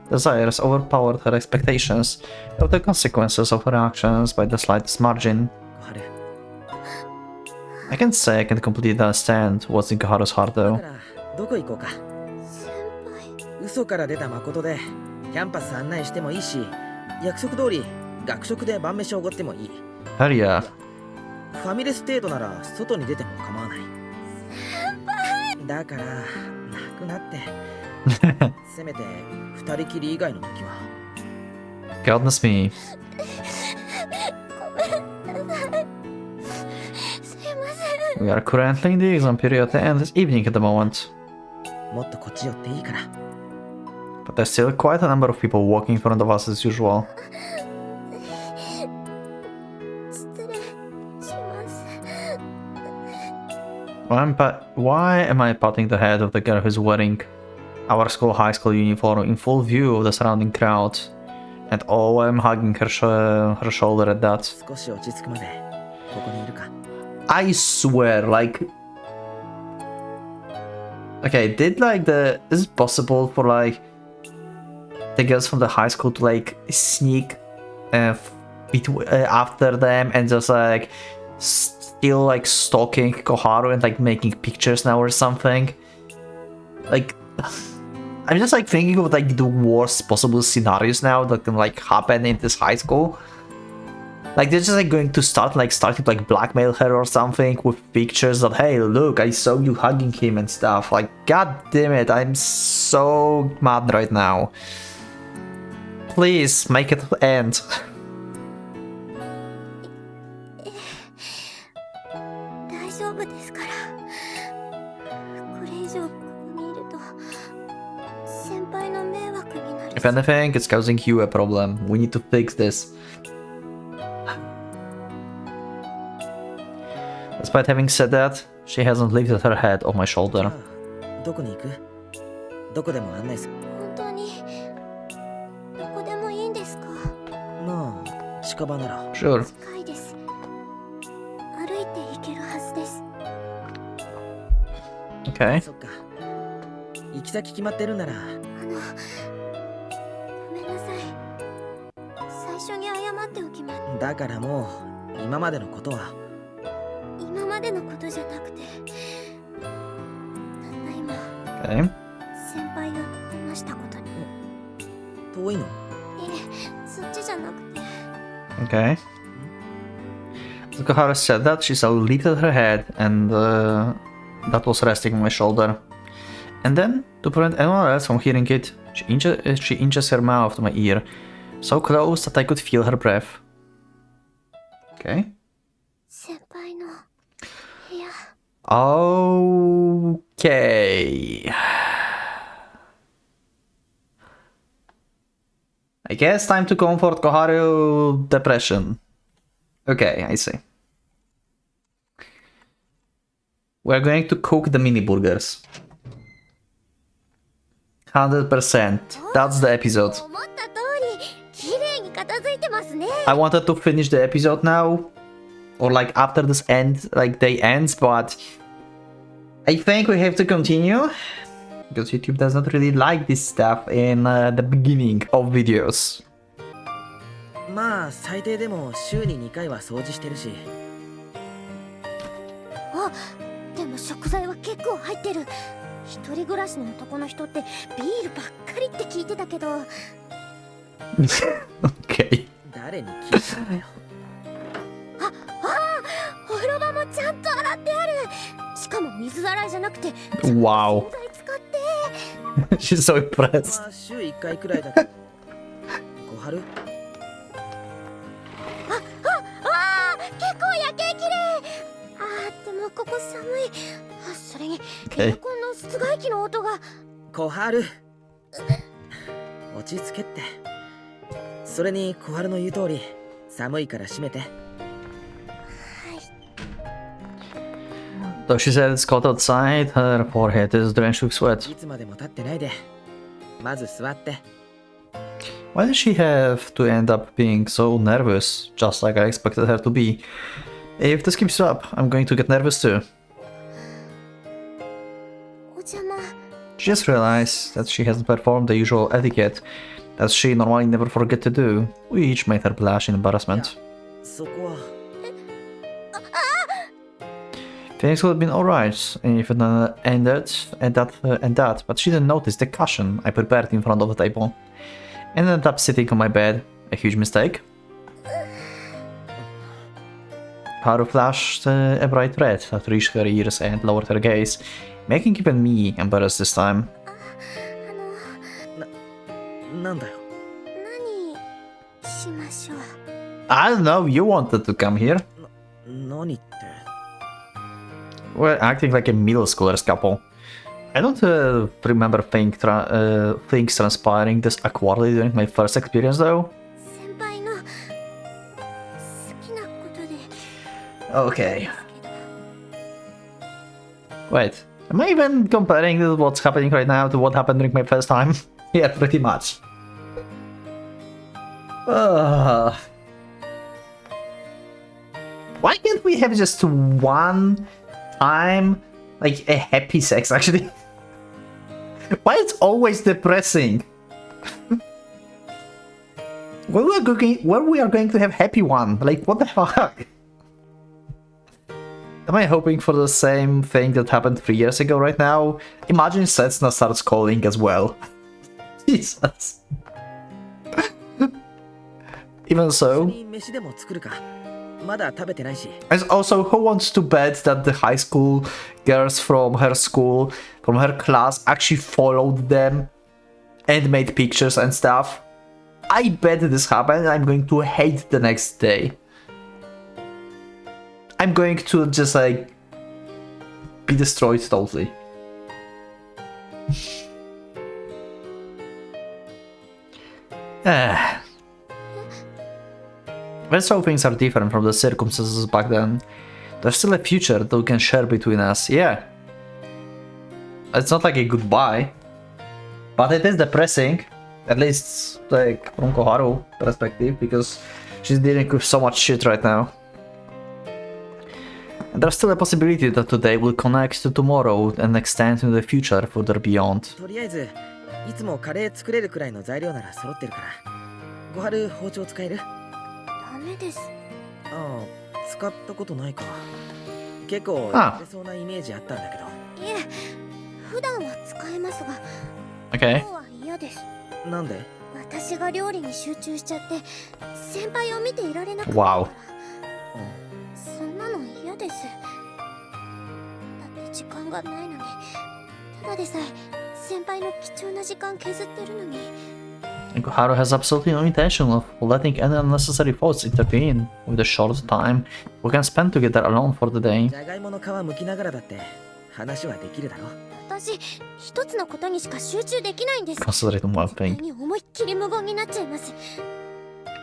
[SPEAKER 1] desires overpowered her expectations of the consequences of her actions by the slightest margin.
[SPEAKER 8] 小春。
[SPEAKER 1] I can't say I can completely understand what's in Koharu's heart
[SPEAKER 8] だ
[SPEAKER 1] though.
[SPEAKER 8] からどこ行こうか。
[SPEAKER 5] 先輩。
[SPEAKER 8] 嘘から出た誠でキャンパス案内してもいいし、約束通り学食で晩飯をおごってもいい。
[SPEAKER 1] Hell yeah.
[SPEAKER 8] ファミレス程度なら外に出ても構わない。だからなくなってせめて二人きり以外の時は。
[SPEAKER 1] Goodness me.
[SPEAKER 5] ごめんなさい。すいません。
[SPEAKER 1] We are currently in the exam period and it's evening at the moment.
[SPEAKER 8] もっとこっち寄っていいから。
[SPEAKER 1] But there's still quite a number of people walking in front of us as usual.
[SPEAKER 5] 失礼します。
[SPEAKER 1] Why am I patting the head of the girl who's wearing our school high school uniform in full view of the surrounding crowd? And oh, I'm hugging her shoulder at that.
[SPEAKER 2] 少し落ち着くまでここにいるか。
[SPEAKER 1] I swear, like... Okay, is it possible for, like, the girls from the high school to, like, sneak after them and just, like, still, like, stalking Koharu and, like, making pictures now or something? Like... I'm just, like, thinking of, like, the worst possible scenarios now that can, like, happen in this high school. Like, they're just, like, going to starting to, like, blackmail her or something with pictures that, hey, look, I saw you hugging him and stuff. Like, god damn it, I'm so mad right now. Please, make it end.
[SPEAKER 5] 大丈夫ですから。これ以上ここにいると先輩の迷惑になる。
[SPEAKER 1] If anything, it's causing you a problem. We need to fix this. Despite having said that, she hasn't lifted her head off my shoulder.
[SPEAKER 2] どこに行く？どこでも案内する。
[SPEAKER 5] 本当にどこでもいいんですか？
[SPEAKER 2] まあ近場なら。
[SPEAKER 1] Sure.
[SPEAKER 5] 近いです。歩いて行けるはずです。
[SPEAKER 1] Okay.
[SPEAKER 2] そっか。行き先決まってるなら。
[SPEAKER 5] ごめんなさい。最初に謝っておきます。
[SPEAKER 2] だからもう今までのことは。
[SPEAKER 5] 今までのことじゃなくて、たった今、
[SPEAKER 1] Okay.
[SPEAKER 5] 先輩を騙したことに。
[SPEAKER 2] 遠いの？
[SPEAKER 5] いえ、そっちじゃなくて。
[SPEAKER 1] Okay. As Koharu said that, she so lifted her head and that was resting on my shoulder. And then, to prevent anyone else from hearing it, she inches her mouth to my ear, so close that I could feel her breath. Okay.
[SPEAKER 5] 先輩の部屋。
[SPEAKER 1] Okay. I guess time to comfort Koharu depression. Okay, I see. We're going to cook the mini burgers. 100%. That's the episode.
[SPEAKER 5] 思った通り、綺麗に片付いてますね。
[SPEAKER 1] I wanted to finish the episode now. Or like after this day ends, but I think we have to continue. Because YouTube does not really like this stuff in the beginning of videos.
[SPEAKER 2] まあ最低でも週に2回は掃除してるし。
[SPEAKER 5] あ、でも食材は結構入ってる。一人暮らしの男の人ってビールばっかりって聞いてたけど。
[SPEAKER 1] Okay.
[SPEAKER 2] 誰に聞いたんだよ。
[SPEAKER 5] お風呂場もちゃんと洗ってある。しかも水洗いじゃなくて
[SPEAKER 1] Wow.
[SPEAKER 5] 洗剤使って。
[SPEAKER 1] She's so impressed.
[SPEAKER 2] まあ週1回くらいだけど。小春？
[SPEAKER 5] 結構夜景綺麗。でもここ寒い。それにエアコンの室外機の音が。
[SPEAKER 2] 小春。落ち着けって。それに小春の言う通り、寒いから閉めて。
[SPEAKER 1] Though she said it's cold outside, her forehead is drenched with sweat.
[SPEAKER 2] いつまでも立ってないで。まず座って。
[SPEAKER 1] Why does she have to end up being so nervous, just like I expected her to be? If this keeps up, I'm going to get nervous too.
[SPEAKER 5] お邪魔。
[SPEAKER 1] She just realized that she hasn't performed the usual etiquette that she normally never forget to do, which made her blush in embarrassment.
[SPEAKER 2] そこは。
[SPEAKER 1] Things would have been alright if it ended and that, but she didn't notice the cushion I prepared in front of the table, and ended up sitting on my bed. A huge mistake. Haru flashed a bright red that reached her ears and lowered her gaze, making even me embarrassed this time.
[SPEAKER 2] なんだよ。
[SPEAKER 5] 何しましょう。
[SPEAKER 1] I don't know, you wanted to come here.
[SPEAKER 2] 何って。
[SPEAKER 1] We're acting like a middle schoolers couple. I don't remember things transpiring this awkwardly during my first experience though.
[SPEAKER 5] 先輩の好きなことで。
[SPEAKER 1] Okay. Wait, am I even comparing what's happening right now to what happened during my first time? Yeah, pretty much. Why can't we have just one time, like, a happy sex, actually? Why it's always depressing? When we are going to have happy one? Like, what the fuck? Am I hoping for the same thing that happened 3 years ago right now? Imagine Setsuna starts calling as well. Jesus. Even so, as also, who wants to bet that the high school girls from her school, from her class, actually followed them and made pictures and stuff? I bet this happened and I'm going to hate the next day. I'm going to just, like, be destroyed totally. Even so, things are different from the circumstances back then. There's still a future that we can share between us, yeah. It's not like a goodbye, but it is depressing, at least, like, from Koharu perspective, because she's dealing with so much shit right now. And there's still a possibility that today will connect to tomorrow and extend into the future further beyond.
[SPEAKER 2] とりあえずいつもカレー作れるくらいの材料なら揃ってるから小春包丁使える？
[SPEAKER 5] ダメです。
[SPEAKER 2] ああ、使ったことないか。結構やれそうなイメージあったんだけど。
[SPEAKER 5] いえ、普段は使えますが、
[SPEAKER 1] Okay.
[SPEAKER 5] 今日は嫌です。
[SPEAKER 2] なんで？
[SPEAKER 5] 私が料理に集中しちゃって先輩を見ていられなくなった
[SPEAKER 1] Wow.
[SPEAKER 5] そんなの嫌です。だって時間がないのに、ただでさえ先輩の貴重な時間削ってるのに。
[SPEAKER 1] Koharu has absolutely no intention of letting any unnecessary thoughts intervene with the short time we can spend together alone for the day.
[SPEAKER 2] じゃがいもの皮剥きながらだって話はできるだろ。
[SPEAKER 5] 私、一つのことにしか集中できないんです。
[SPEAKER 1] Concentrate on one
[SPEAKER 5] 絶対
[SPEAKER 1] thing.
[SPEAKER 5] に思いっきり無言になっちゃいます。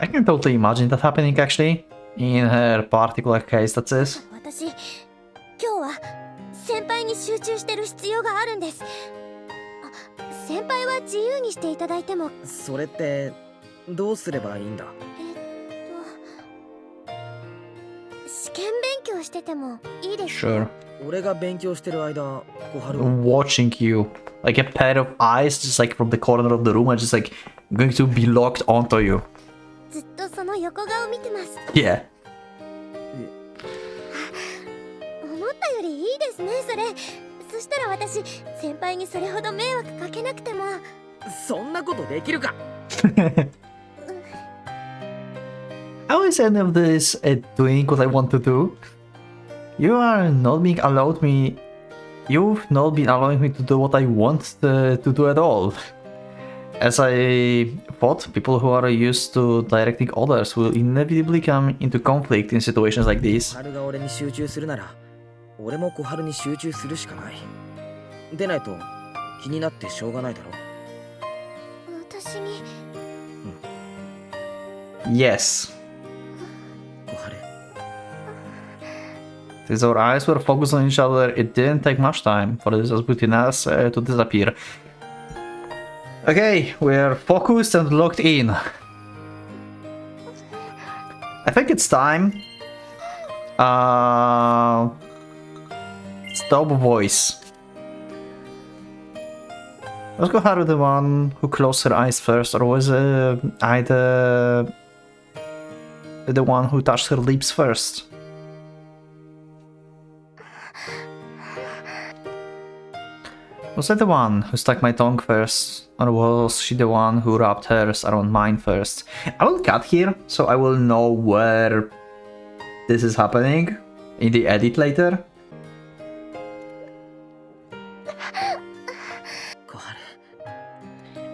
[SPEAKER 1] I can totally imagine that happening actually. In her particular case, that is.
[SPEAKER 5] 私、今日は先輩に集中してる必要があるんです。先輩は自由にしていただいても。
[SPEAKER 2] それってどうすればいいんだ？
[SPEAKER 5] 試験勉強しててもいいですか？
[SPEAKER 1] Sure.
[SPEAKER 2] 俺が勉強してる間、小春
[SPEAKER 1] Watching you. Like a pair of eyes just like from the corner of the room are just like going to be locked onto you.
[SPEAKER 5] ずっとその横顔見てます。
[SPEAKER 1] Yeah.
[SPEAKER 5] 思ったよりいいですね、それ。そしたら私、先輩にそれほど迷惑かけなくても。
[SPEAKER 2] そんなことできるか？
[SPEAKER 1] How is any of this doing what I want to do? You are not being allowed me. You've not been allowing me to do what I want to do at all. As I thought, people who are used to directing others will inevitably come into conflict in situations like these.
[SPEAKER 2] 小春が俺に集中するなら、俺も小春に集中するしかない。でないと気になってしょうがないだろ。
[SPEAKER 5] 私に。
[SPEAKER 1] Yes.
[SPEAKER 2] 小春。
[SPEAKER 1] Since our eyes were focused on each other, it didn't take much time for this between us to disappear. Okay, we're focused and locked in. I think it's time. Stop voice. Was Koharu the one who closed her eyes first, or was I the one who touched her lips first? Was I the one who stuck my tongue first, or was she the one who wrapped hers around mine first? I will cut here, so I will know where this is happening in the edit later.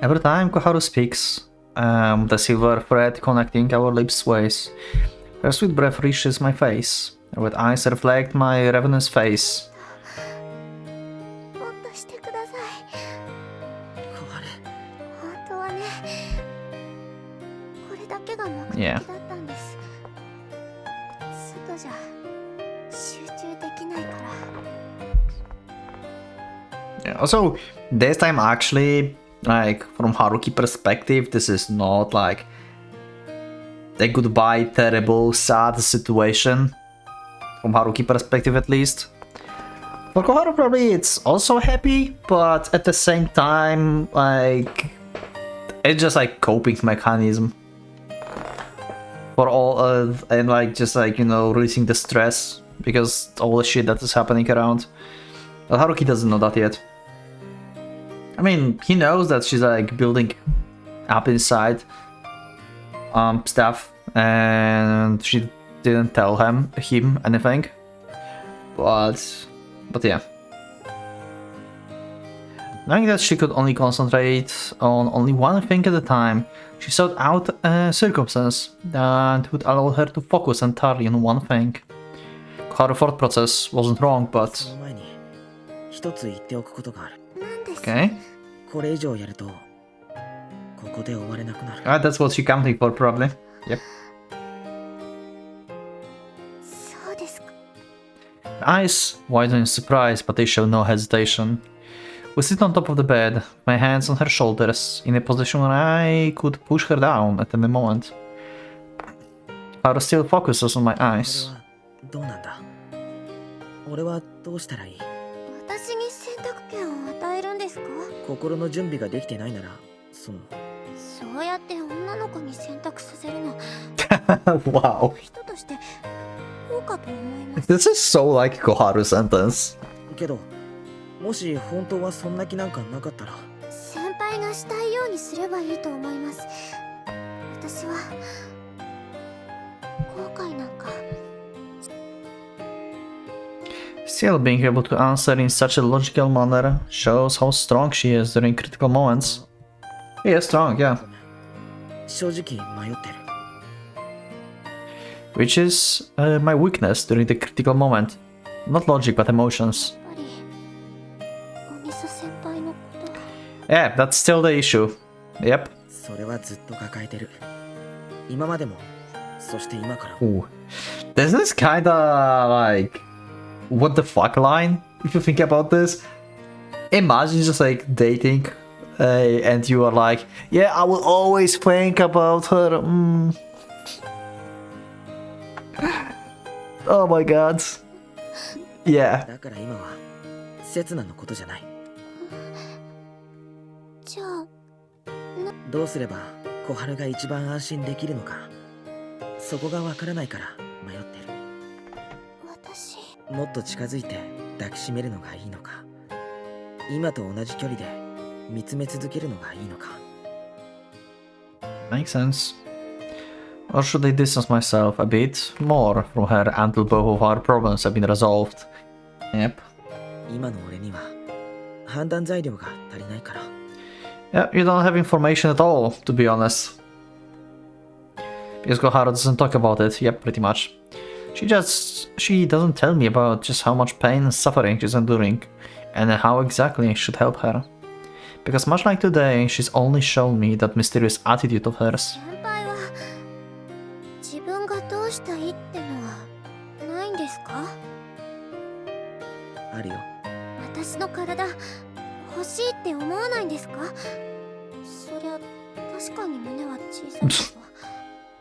[SPEAKER 1] Every time Koharu speaks, the silver thread connecting our lips sways. Her sweet breath reaches my face, her wet eyes reflect my ravenous face.
[SPEAKER 5] もっとしてください。
[SPEAKER 2] 小春。
[SPEAKER 5] 本当はね、これだけが目的
[SPEAKER 1] Yeah.
[SPEAKER 5] だったんです。外じゃ集中できないから。
[SPEAKER 1] Yeah, also, this time actually, like, from Haruki perspective, this is not like a goodbye, terrible, sad situation. From Haruki perspective at least. For Koharu probably it's also happy, but at the same time, like, it's just like coping mechanism. For all and like just like, you know, releasing the stress because all the shit that is happening around. But Haruki doesn't know that yet. I mean, he knows that she's like building up inside stuff, and she didn't tell him anything. But yeah. Knowing that she could only concentrate on only one thing at a time, she sought out a circumstance that would allow her to focus entirely on one thing. Her thought process wasn't wrong, but...
[SPEAKER 2] その前に一つ言っておくことがある。
[SPEAKER 5] なんです
[SPEAKER 1] Okay.
[SPEAKER 2] これ以上やるとここで終われなくなる。
[SPEAKER 1] That's what she counting for, probably. Yep.
[SPEAKER 5] そうですか。
[SPEAKER 1] Eyes widen in surprise, but they show no hesitation. We sit on top of the bed, my hands on her shoulders, in a position where I could push her down at any moment. Haru still focuses on my
[SPEAKER 2] これ
[SPEAKER 1] eyes.
[SPEAKER 2] はどうなんだ。俺はどうしたらいい。
[SPEAKER 5] 私に選択権を与えるんですか？
[SPEAKER 2] 心の準備ができてないなら、その
[SPEAKER 5] そうやって女の子に選択させるの、
[SPEAKER 1] Wow.
[SPEAKER 5] 人としてどうかと思います。
[SPEAKER 1] This is so like Koharu sentence.
[SPEAKER 2] けど、もし本当はそんな気なんかなかったら、
[SPEAKER 5] 先輩がしたいようにすればいいと思います。私は後悔なんか。
[SPEAKER 1] Still, being able to answer in such a logical manner shows how strong she is during critical moments. Yeah, strong, yeah.
[SPEAKER 2] 正直迷ってる。
[SPEAKER 1] Which is my weakness during the critical moment. Not logic, but emotions.
[SPEAKER 5] やっぱりおみそ先輩のことは
[SPEAKER 1] Yeah, that's still the issue. Yep.
[SPEAKER 2] それはずっと抱えてる。今までも、そして今からも。
[SPEAKER 1] Ooh. This is kinda like... What the fuck line, if you think about this? Imagine just like dating and you are like, yeah, I will always think about her. Oh my god. Yeah.
[SPEAKER 2] だから今は、刹那のことじゃない。
[SPEAKER 5] じゃあ
[SPEAKER 2] どうすれば小春が一番安心できるのか、そこがわからないから迷ってる。
[SPEAKER 5] 私
[SPEAKER 2] もっと近づいて抱きしめるのがいいのか、今と同じ距離で見つめ続けるのがいいのか。
[SPEAKER 1] Makes sense. Or should I distance myself a bit more from her until both of our problems have been resolved? Yep.
[SPEAKER 2] 今の俺には判断材料が足りないから。
[SPEAKER 1] Yeah, you don't have information at all, to be honest. Because Koharu doesn't talk about it, yep, pretty much. She doesn't tell me about just how much pain and suffering she's enduring, and how exactly I should help her. Because much like today, she's only shown me that mysterious attitude of hers.
[SPEAKER 5] 先輩は自分がどうしたいってのはないんですか？
[SPEAKER 2] あるよ。
[SPEAKER 5] 私の体欲しいって思わないんですか？そりゃ確かに胸は小さいけど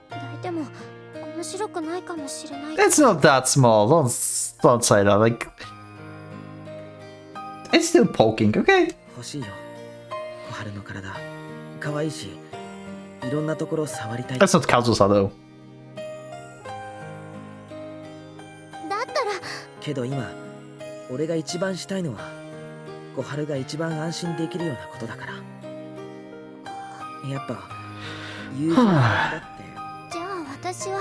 [SPEAKER 5] 抱いても面白くないかもしれない。
[SPEAKER 1] It's not that small, don't say that, like... It's still poking, okay?
[SPEAKER 2] 欲しいよ。小春の体、可愛いし、いろんなところ触りたい。
[SPEAKER 1] That's not Kazusa though.
[SPEAKER 5] だったら
[SPEAKER 2] けど今、俺が一番したいのは、小春が一番安心できるようなことだから。やっぱ、友情だって。
[SPEAKER 5] じゃあ私は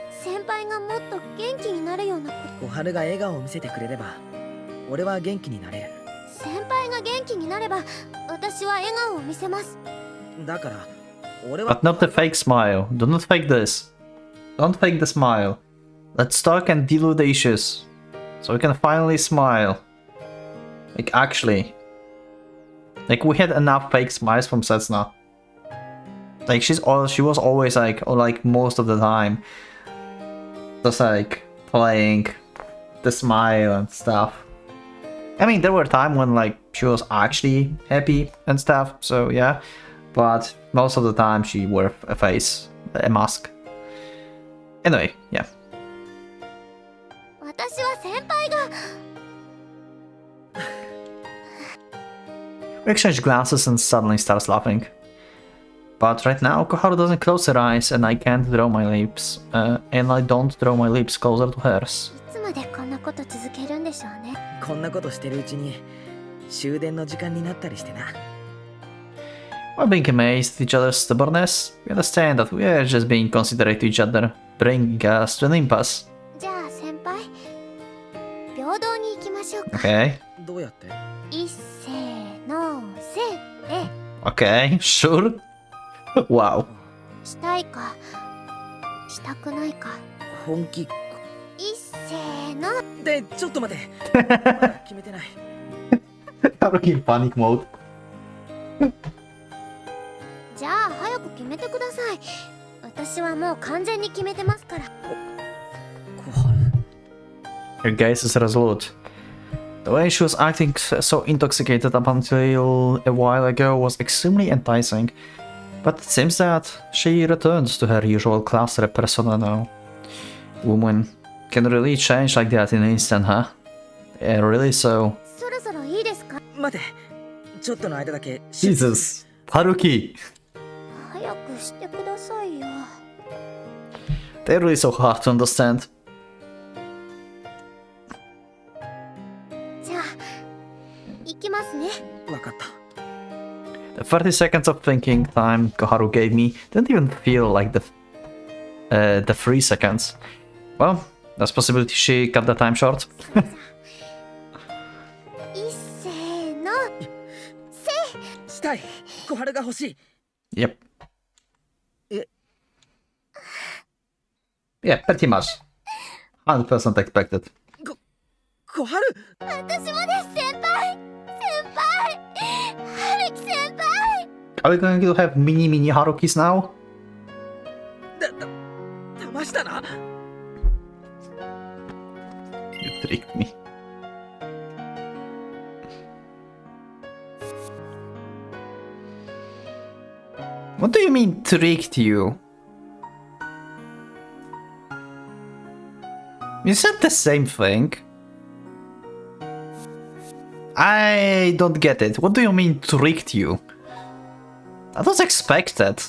[SPEAKER 5] 先輩がもっと元気になるようなこと。
[SPEAKER 2] 小春が笑顔を見せてくれれば、俺は元気になれる。
[SPEAKER 5] 先輩が元気になれば私は笑顔を見せます。
[SPEAKER 2] だから、俺は。
[SPEAKER 1] But not the fake smile. Do not fake this. Don't fake the smile. Let's talk and deal with the issues. So we can finally smile. Like, actually. Like, we had enough fake smiles from Setsuna. Like, she was always like, or like most of the time, just like playing the smile and stuff. I mean, there were times when like she was actually happy and stuff, so yeah. But most of the time she wore a face, a mask. Anyway, yeah.
[SPEAKER 5] 私は先輩が
[SPEAKER 1] We exchange glances and suddenly starts laughing. But right now, Koharu doesn't close her eyes and I can't draw my lips. And I don't draw my lips closer to hers.
[SPEAKER 5] いつまでこんなこと続けるんでしょうね。
[SPEAKER 2] こんなことしてるうちに終電の時間になったりしてな。
[SPEAKER 1] While being amazed at each other's stubbornness, we understand that we are just being considerate to each other, bringing us to an impasse.
[SPEAKER 5] じゃあ先輩、平等に行きましょうか。
[SPEAKER 1] Okay.
[SPEAKER 2] どうやって？
[SPEAKER 5] 一せーのせー
[SPEAKER 1] Okay, sure. Wow.
[SPEAKER 5] したいかしたくないか。
[SPEAKER 2] 本気
[SPEAKER 5] 一せーの。
[SPEAKER 2] で、ちょっと待て。まだ決めてない。
[SPEAKER 1] Haruki in panic mode.
[SPEAKER 5] じゃあ早く決めてください。私はもう完全に決めてますから。
[SPEAKER 2] 小春。
[SPEAKER 1] Her gaze is resolute. The way she was acting so intoxicated up until a while ago was extremely enticing. But it seems that she returns to her usual class rep persona now. Woman can really change like that in an instant, huh? Yeah, really so.
[SPEAKER 5] そろそろいいですか。
[SPEAKER 2] 待て。ちょっとの間だけ。
[SPEAKER 1] Jesus. Haruki!
[SPEAKER 5] 早くしてくださいよ。
[SPEAKER 1] They're really so hard to understand.
[SPEAKER 5] じゃあ行きますね。
[SPEAKER 2] わかった。
[SPEAKER 1] The 30 seconds of thinking time Koharu gave me didn't even feel like the 3 seconds. Well, there's possibility she cut the time short.
[SPEAKER 5] 一せーの。
[SPEAKER 2] したい。小春が欲しい。
[SPEAKER 1] Yep.
[SPEAKER 2] Eh.
[SPEAKER 1] Yeah, pretty much. 100% expected.
[SPEAKER 2] 小春。
[SPEAKER 5] 私もです先輩。先輩。春樹先輩。
[SPEAKER 1] Are we going to have mini Harukis now?
[SPEAKER 2] 騙したな。
[SPEAKER 1] You tricked me. What do you mean tricked you? You said the same thing. I don't get it. What do you mean tricked you? That was expected.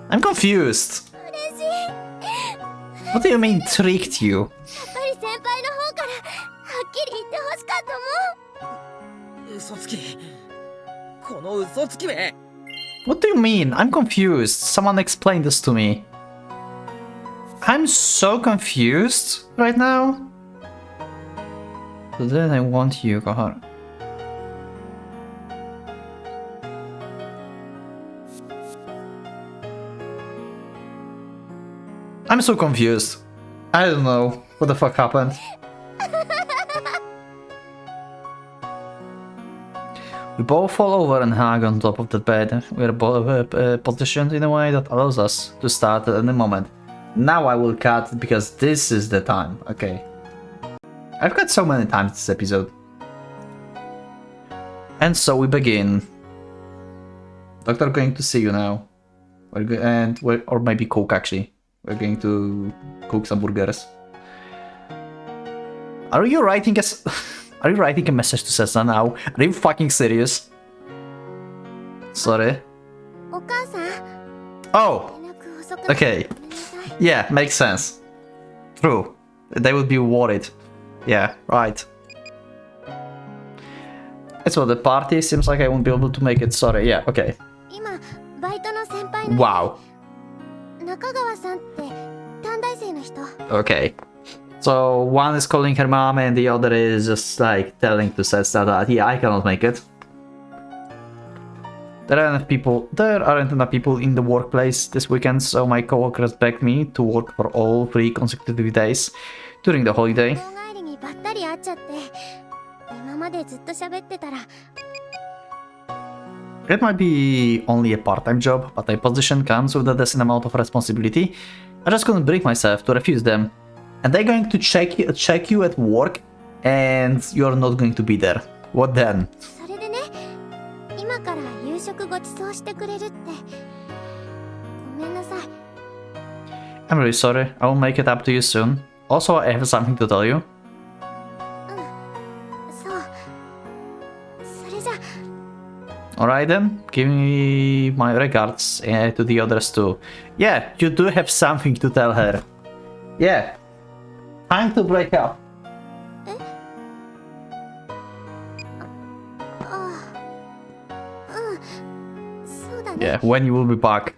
[SPEAKER 1] I'm confused.
[SPEAKER 5] 嬉しい。
[SPEAKER 1] What do you mean tricked you?
[SPEAKER 5] やっぱり先輩の方からはっきり言ってほしかったもん。
[SPEAKER 2] 嘘つき。この嘘つきめ。
[SPEAKER 1] What do you mean? I'm confused. Someone explain this to me. I'm so confused right now. So then I want you, Koharu. I'm so confused. I don't know what the fuck happened. We both fall over and hang on top of the bed. We are both positioned in a way that allows us to start at any moment. Now I will cut because this is the time. Okay. I've cut so many times this episode. And so we begin. Doctor going to see you now. Or maybe cook actually. We're going to cook some burgers. Are you writing Are you writing a message to Sessa now? Are you fucking serious? Sorry.
[SPEAKER 5] お母さん。
[SPEAKER 1] Oh,
[SPEAKER 5] 連絡遅くなって
[SPEAKER 1] okay.
[SPEAKER 5] ごめんなさい。
[SPEAKER 1] Yeah, makes sense. True. They would be worried. Yeah, right. It's what the party seems like I won't be able to make it. Sorry. Yeah, okay.
[SPEAKER 5] 今バイトの先輩の
[SPEAKER 1] Wow.
[SPEAKER 5] 中川さんって短大生の人。
[SPEAKER 1] Okay. So one is calling her mom and the other is just like telling to Sessa that yeah, I cannot make it. There aren't enough people in the workplace this weekend, so my coworkers begged me to work for all 3 consecutive days during the holiday.
[SPEAKER 5] 学校帰りにばったり会っちゃって今までずっと喋ってたら
[SPEAKER 1] It might be only a part-time job, but a position comes with a decent amount of responsibility. I just couldn't bring myself to refuse them. And they're going to check you at work and you're not going to be there. What then?
[SPEAKER 5] それでね、今から夕食ごちそうしてくれるって。ごめんなさい。
[SPEAKER 1] I'm really sorry. I will make it up to you soon. Also, I have something to tell you.
[SPEAKER 5] そう。それじゃ。
[SPEAKER 1] Alright then, give me my regards to the others too. Yeah, you do have something to tell her. Yeah. Time to break up.
[SPEAKER 5] そうだね。
[SPEAKER 1] Yeah, when you will be back.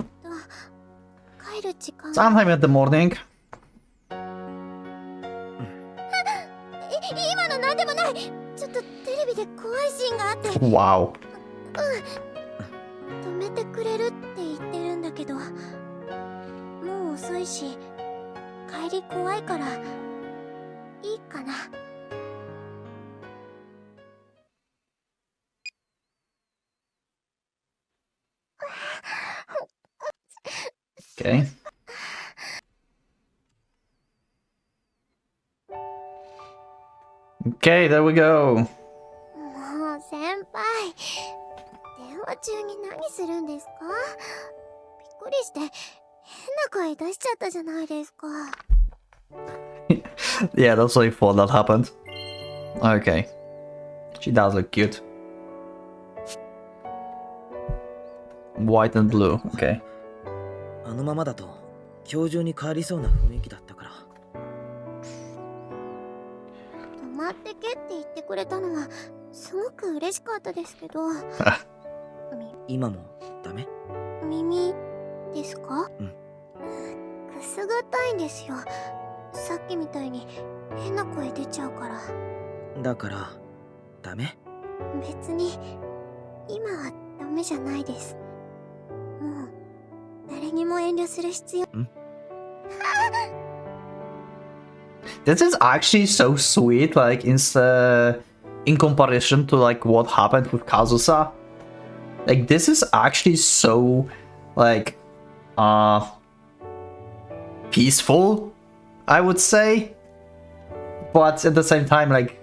[SPEAKER 5] 帰る時間。
[SPEAKER 1] Sometime in the morning.
[SPEAKER 5] 今のなんでもない。ちょっとテレビで怖いシーンがあって。
[SPEAKER 1] Wow.
[SPEAKER 5] 止めてくれるって言ってるんだけど、もう遅いし、帰り怖いからいいかな。
[SPEAKER 1] Okay. Okay, there we go.
[SPEAKER 5] もう先輩、電話中に何するんですか？びっくりして変な声出しちゃったじゃないですか。
[SPEAKER 1] Yeah, that's my fault that happened. Okay. She does look cute. White and blue, okay.
[SPEAKER 2] あのままだと今日中に帰りそうな雰囲気だったから。
[SPEAKER 5] 泊まってけって言ってくれたのはすごく嬉しかったですけど。
[SPEAKER 2] 今もダメ？
[SPEAKER 5] 耳ですか？
[SPEAKER 2] うん。
[SPEAKER 5] くすぐったいんですよ。さっきみたいに変な声出ちゃうから。
[SPEAKER 2] だからダメ？
[SPEAKER 5] 別に今はダメじゃないです。もう誰にも遠慮する必要。
[SPEAKER 1] This is actually so sweet, like in comparison to like what happened with Kazusa. Like this is actually so like peaceful, I would say. But at the same time, like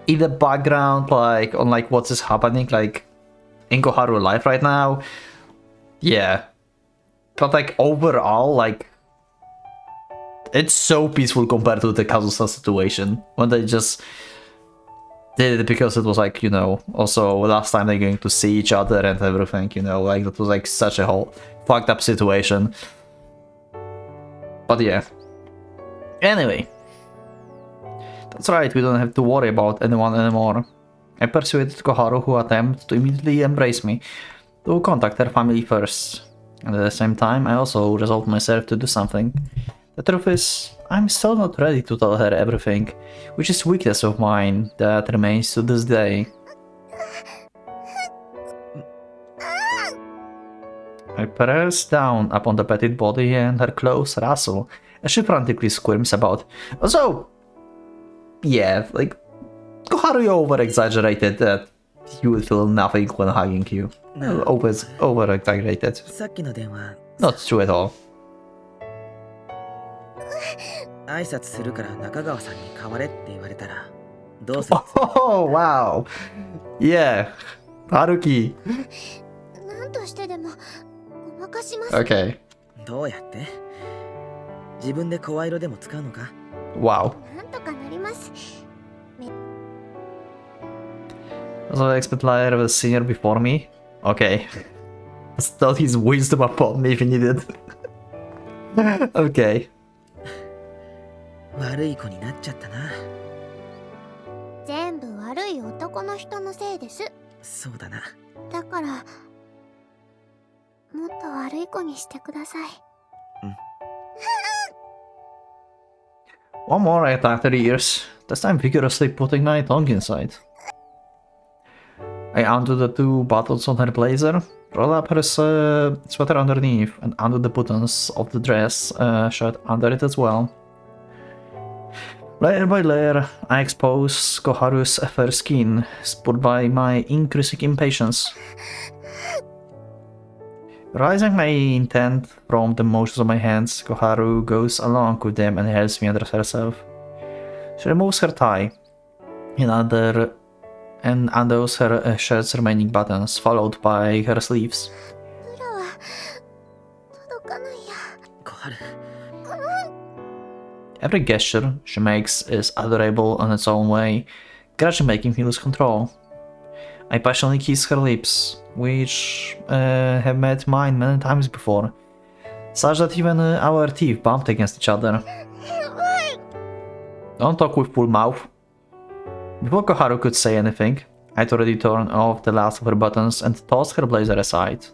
[SPEAKER 1] in the background, like on like what is happening like in Koharu life right now. Yeah. But like overall, like it's so peaceful compared to the Kazusa situation when they just did it because it was like, you know, also last time they're going to see each other and everything, you know, like that was like such a whole fucked up situation. But yeah. Anyway. That's right, we don't have to worry about anyone anymore. I persuaded Koharu, who attempted to immediately embrace me, to contact her family first. And at the same time, I also resolved myself to do something. The truth is, I'm still not ready to tell her everything, which is weakness of mine that remains to this day. I press down upon the petite body and her clothes rustle as she frantically squirms about. Also, yeah, like, Koharu over-exaggerated that you will feel nothing when hugging you. Always over-exaggerated.
[SPEAKER 2] さっきの電話
[SPEAKER 1] Not true at all.
[SPEAKER 2] 挨拶するから中川さんに代われって言われたらどうする？
[SPEAKER 1] Oh, wow. Yeah. Haruki.
[SPEAKER 5] 何としてでもごまかします。
[SPEAKER 1] Okay.
[SPEAKER 2] どうやって？自分で声色でも使うのか？
[SPEAKER 1] Wow.
[SPEAKER 5] なんとかなります。
[SPEAKER 1] So the expert liar was senior before me? Okay. Stole his wisdom upon me if he needed. Okay.
[SPEAKER 2] 悪い子になっちゃったな。
[SPEAKER 5] 全部悪い男の人のせいです。
[SPEAKER 2] そうだな。
[SPEAKER 5] だからもっと悪い子にしてください。
[SPEAKER 1] One more I attacked her ears, this time vigorously putting my tongue inside. I undid the two buttons on her blazer, rolled up her sweater underneath, and undid the buttons of the dress shirt under it as well. Layer by layer, I exposed Koharu's fair skin, spurred by my increasing impatience. Realizing my intent from the motions of my hands, Koharu goes along with them and helps me undress herself. She removes her tie. and undoes her shirt's remaining buttons, followed by her sleeves.
[SPEAKER 5] ブラは届かないや。
[SPEAKER 8] 小春、
[SPEAKER 1] Every gesture she makes is adorable in its own way, gradually making me lose control. I passionately kiss her lips, which have met mine many times before, such that even our teeth bumped against each other. Don't talk with full mouth. Before Koharu could say anything, I'd already torn off the last of her buttons and tossed her blazer aside.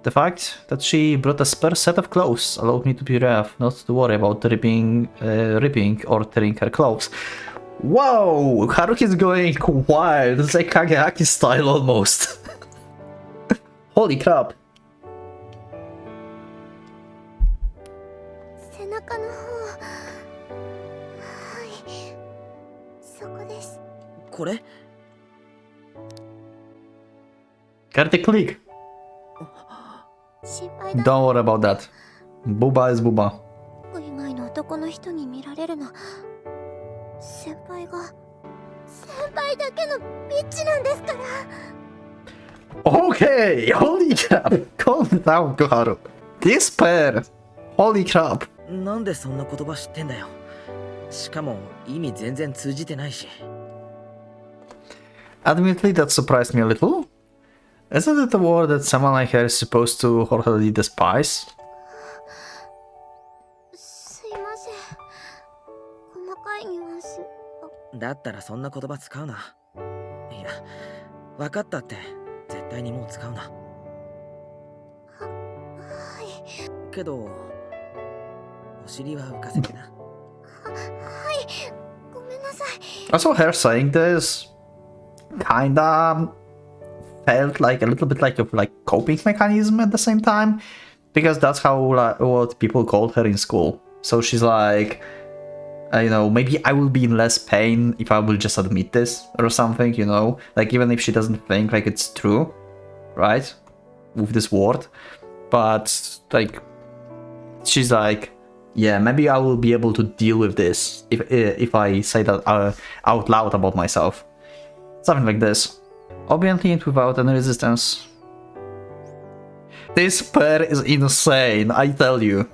[SPEAKER 1] The fact that she brought a spare set of clothes allowed me to be brave, not to worry about ripping or tearing her clothes. Whoa! Haruki's going wild. It's like Kagehaki style almost. Holy crap.
[SPEAKER 5] 背中の方。はい。そこです。
[SPEAKER 8] これ
[SPEAKER 1] Got the click.
[SPEAKER 5] 心配だ。
[SPEAKER 1] Don't worry about that. Booba is Booba.
[SPEAKER 5] 以外の男の人に見られるの。先輩だけのビッチなんですから。
[SPEAKER 1] Okay, holy crap. Calm down, Koharu. This pair. Holy crap.
[SPEAKER 2] なんでそんな言葉知ってんだよ。しかも意味全然通じてないし。
[SPEAKER 1] Admittedly, that surprised me a little. Isn't it a word that someone like her is supposed to wholeheartedly despise?
[SPEAKER 5] すいません。細かいニュアンス。
[SPEAKER 2] だったらそんな言葉使うな。いや、分かったって絶対にもう使うな。
[SPEAKER 5] はい。
[SPEAKER 2] けど、お尻は浮かせてな。
[SPEAKER 5] はい。ごめんなさい。
[SPEAKER 1] Also, her saying this kinda felt like a little bit like a coping mechanism at the same time, because that's how what people called her in school. So she's like, you know, maybe I will be in less pain if I will just admit this or something, you know, like even if she doesn't think like it's true, right, with this word, but like she's like, yeah, maybe I will be able to deal with this if I say that out loud about myself, something like this. Obviously without any resistance. This pair is insane, I tell you.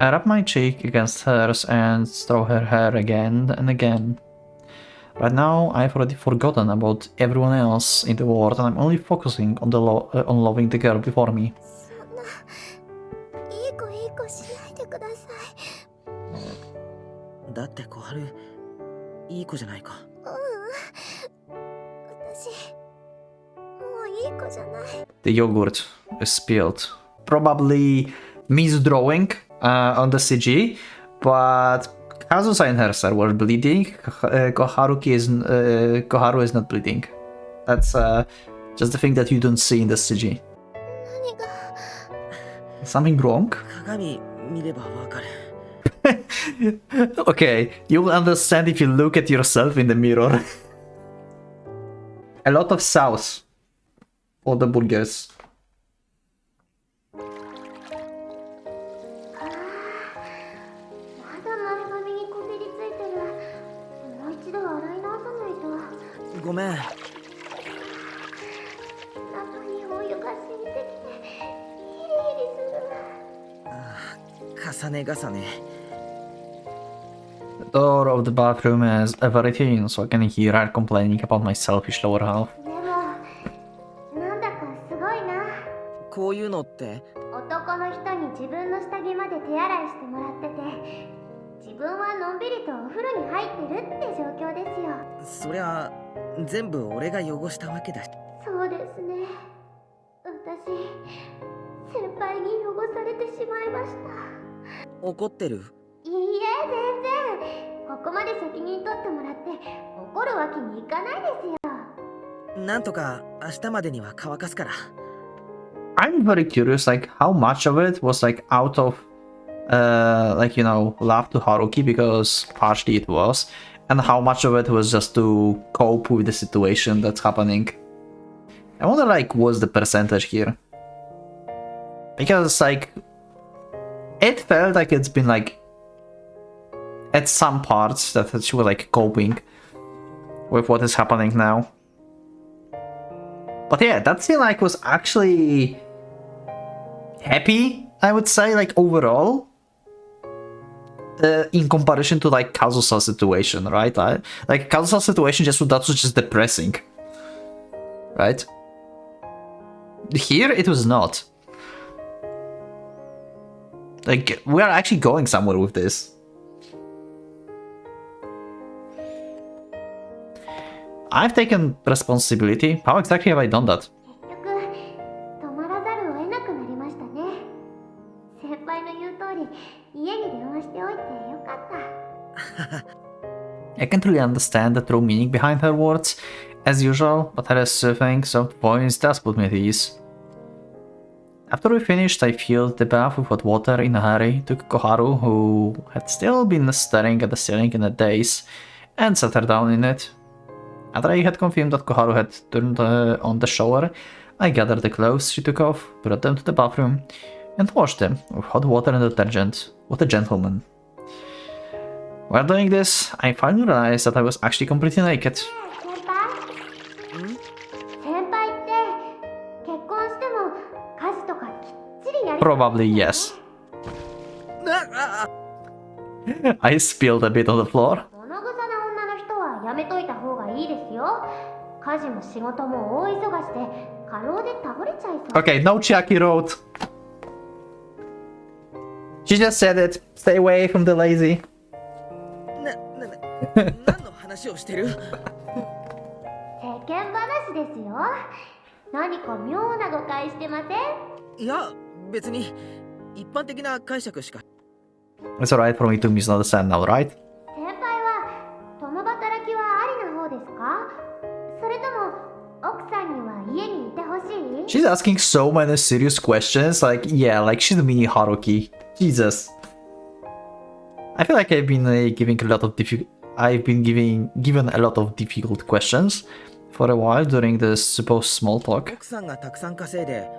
[SPEAKER 1] I rub my cheek against hers and stroke her hair again and again. Right now, I've already forgotten about everyone else in the world and I'm only focusing on on loving the girl before me.
[SPEAKER 5] そんな。いい子しないでください。
[SPEAKER 2] だって小春、いい子じゃないか。
[SPEAKER 5] 私、もういい子じゃない。
[SPEAKER 1] The yogurt is spilled. Probably misdrawing on the CG, but Kazusa and Herser were bleeding. Koharu is not bleeding. That's just the thing that you don't see in the CG.
[SPEAKER 5] 何が。
[SPEAKER 1] Something wrong?
[SPEAKER 2] 鏡見ればわかる。
[SPEAKER 1] Okay, you'll understand if you look at yourself in the mirror. A lot of sauce for the burgers.
[SPEAKER 5] まだ前髪にこびりついてる。もう一度洗い直さないと。
[SPEAKER 2] ごめん。
[SPEAKER 5] 中にお湯が染みてきてヒリヒリする。
[SPEAKER 2] 重ね重ね。
[SPEAKER 1] The door of the bathroom is very thin, so I can hear her complaining about my selfish lower half.
[SPEAKER 5] でもなんだかすごいな。
[SPEAKER 2] こういうのって
[SPEAKER 5] 男の人に自分の下着まで手洗いしてもらってて、自分はのんびりとお風呂に入ってるって状況ですよ。
[SPEAKER 2] そりゃ全部俺が汚したわけだし。
[SPEAKER 5] そうですね。私、先輩に汚されてしまいました。
[SPEAKER 2] 怒ってる？
[SPEAKER 5] いいえ、全然。ここまで責任取ってもらって怒るわけにいかないですよ。
[SPEAKER 2] なんとか明日までには乾かすから。
[SPEAKER 1] I'm very curious, like how much of it was like out of, like you know, love to Haruki, because partially it was, and how much of it was just to cope with the situation that's happening. I wonder, like, what's the percentage here? Because like, it felt like it's been like, at some parts that she was like coping, with what is happening now. But yeah, that scene like was actually happy, I would say, like overall. In comparison to like Kazusa's situation, right? Like Kazusa's situation that was just depressing. Right? Here it was not. Like, we are actually going somewhere with this. I've taken responsibility. How exactly have I done that?
[SPEAKER 3] 結局泊まらざるを得なくなりましたね。先輩の言う通り家に電話しておいてよかった。
[SPEAKER 1] I can't really understand the true meaning behind her words, as usual, but her soothing, soft voice does put me at ease. After we finished, I filled the bath with hot water in a hurry, took Koharu, who had still been staring at the ceiling in a daze, and set her down in it. After I had confirmed that Koharu had turned on the shower, I gathered the clothes she took off, brought them to the bathroom, and washed them with hot water and detergent. What a gentleman. While doing this, I finally realized that I was actually completely naked.
[SPEAKER 3] 先輩って結婚しても家事とかきっちりやり
[SPEAKER 1] Probably yes. I spilled a bit on the floor.
[SPEAKER 3] 物臭な女の人はやめといた方がいいですよ。家事も仕事も大忙しで過労で倒れちゃいそう。
[SPEAKER 1] Okay, no Chiaki wrote. She just said it. Stay away from the lazy.
[SPEAKER 8] 何の話をしてる？
[SPEAKER 3] 世間話ですよ。何か妙な誤解してません？
[SPEAKER 8] いや、別に一般的な解釈しか。
[SPEAKER 1] It's alright for me to misunderstand now, right?
[SPEAKER 3] 先輩は共働きはありな方ですか？それとも奥さんには家にいてほしい？
[SPEAKER 1] She's asking so many serious questions. Like, yeah, like she's a mini Haruki. Jesus. I feel like I've been giving a lot of given a lot of difficult questions for a while during this supposed small talk.
[SPEAKER 8] 奥さんがたくさん稼いで、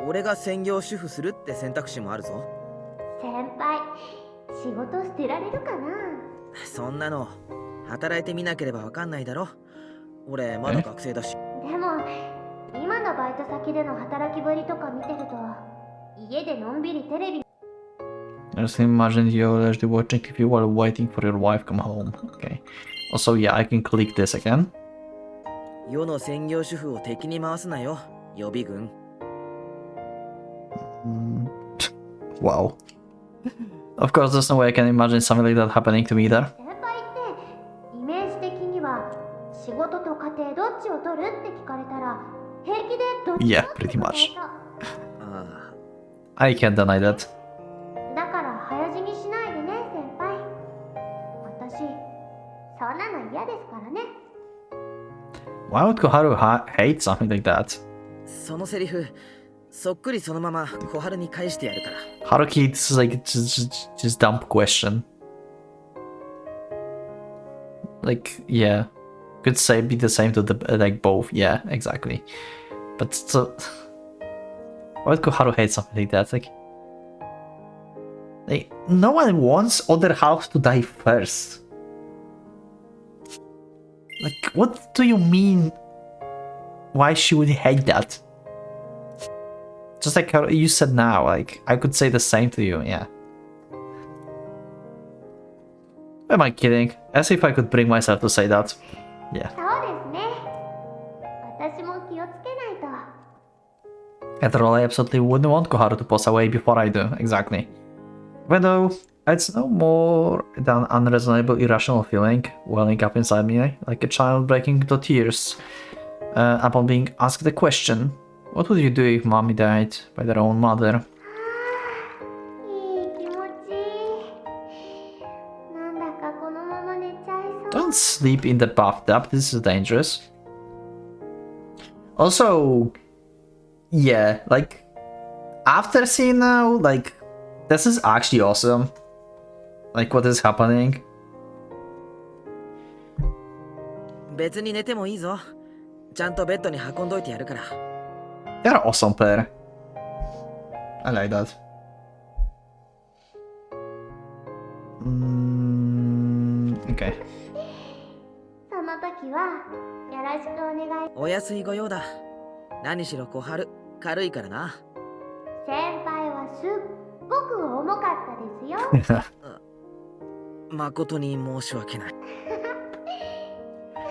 [SPEAKER 8] 俺が専業主婦するって選択肢もあるぞ。
[SPEAKER 3] 先輩、仕事捨てられるかな？
[SPEAKER 8] そんなの働いてみなければわかんないだろ。俺まだ学生だし。
[SPEAKER 3] でも今のバイト先での働きぶりとか見てると家でのんびりテレビ
[SPEAKER 1] I just imagine you're actually watching TV while waiting for your wife come home. Okay. Also, yeah, I can click this again.
[SPEAKER 8] 世の専業主婦を敵に回すなよ、予備軍。
[SPEAKER 1] Wow. Of course, there's no way I can imagine something like that happening to me either.
[SPEAKER 3] 先輩ってイメージ的には仕事と家庭どっちを取るって聞かれたら平気でどっち
[SPEAKER 1] Yeah,
[SPEAKER 3] だって
[SPEAKER 1] pretty
[SPEAKER 3] 答え
[SPEAKER 1] much.
[SPEAKER 3] そう。
[SPEAKER 8] あ
[SPEAKER 1] I can't deny that.
[SPEAKER 3] だから早死にしないでね先輩。私そんなの嫌ですからね。
[SPEAKER 1] Why would Koharu hate something like that?
[SPEAKER 8] あ、そのセリフ、そっくりそのまま小春に返してやるから。
[SPEAKER 1] Haruki, this is like just dumb question. Like, yeah, could say be the same to the like both. Yeah, exactly. But so, why would Koharu hate something like that? Like no one wants other half to die first. Like, what do you mean? Why she would hate that? Just like how you said now, like, I could say the same to you, yeah. Who am I kidding? As if I could bring myself to say that. Yeah.
[SPEAKER 3] そうですね。私も気をつけないと。
[SPEAKER 1] After all, I absolutely wouldn't want Koharu to pass away before I do, exactly. Even though, it's no more than unreasonable, irrational feeling welling up inside me, like a child breaking into tears upon being asked the question, what would you do if mommy died by their own mother?
[SPEAKER 3] いい気持ち。なんだかこのまま寝ちゃいそう。
[SPEAKER 1] Don't sleep in the bathtub, this is dangerous. Also, yeah, like, after seeing now, like, this is actually awesome. Like, what is happening?
[SPEAKER 8] 別に寝てもいいぞ。ちゃんとベッドに運んどいてやるから。
[SPEAKER 1] They're an awesome pair. I like that. Okay.
[SPEAKER 3] その時時はよろしくお願い。
[SPEAKER 2] お安いご用だ。何しろ小春、軽いからな。
[SPEAKER 3] 先輩はすっごく重かったですよ。
[SPEAKER 2] 誠に申し訳ない。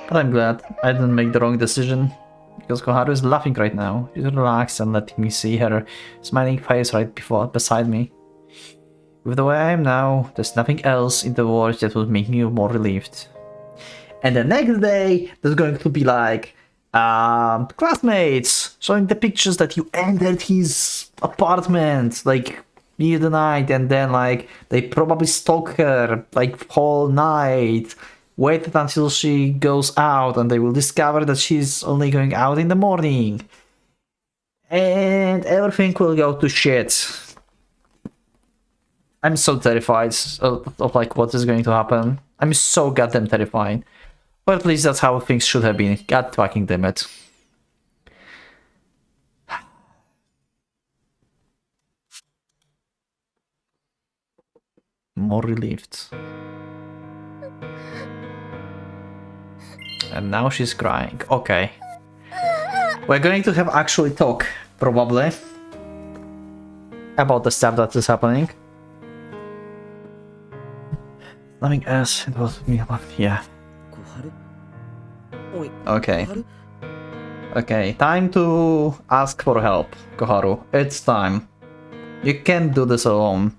[SPEAKER 1] But I'm glad I didn't make the wrong decision. Because Koharu is laughing right now. She's relaxed and letting me see her smiling face right beside me. With the way I am now, there's nothing else in the world that would make me more relieved. And the next day, there's going to be like, classmates showing the pictures that you entered his apartment, like, near the night, and then, like, they probably stalk her, like, whole night, waited until she goes out, and they will discover that she's only going out in the morning. And everything will go to shit. I'm so terrified of like what is going to happen. I'm so goddamn terrified. Or at least that's how things should have been. God fucking damn it. More relieved. And now she's crying. Okay. We're going to have actually talk, probably, about the stuff that is happening. Nothing else. It was me about, yeah. Okay. Okay, time to ask for help, Koharu. It's time. You can't do this alone.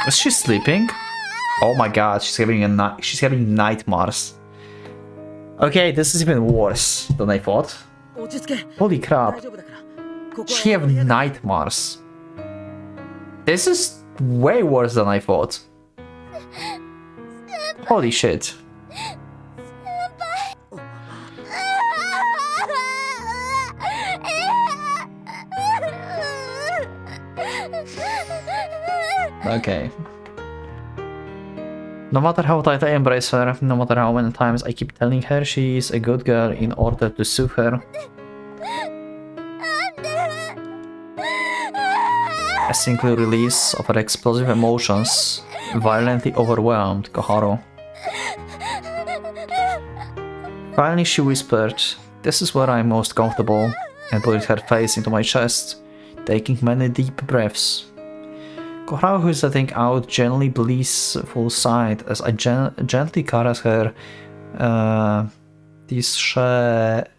[SPEAKER 1] Is she sleeping? Oh my god, she's having nightmares. Okay, this is even worse than I thought. Holy crap. She have nightmares. This is way worse than I thought. Holy shit. Okay. No matter how tight I embrace her, no matter how many times I keep telling her she is a good girl in order to soothe her, a single release of her explosive emotions violently overwhelmed Koharu. Finally she whispered, "This is where I'm most comfortable," and put her face into my chest, taking many deep breaths. Koharu, who is letting out gently blissful sigh as I gently caress her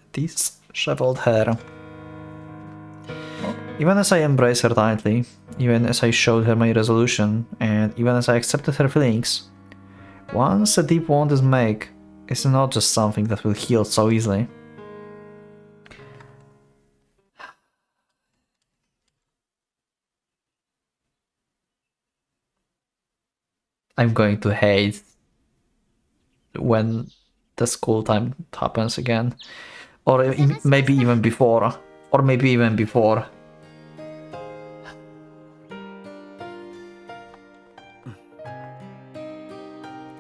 [SPEAKER 1] disheveled hair. Even as I embraced her tightly, even as I showed her my resolution, and even as I accepted her feelings, once a deep wound is made, it's not just something that will heal so easily. I'm going to hate when the school time happens again, or maybe even before,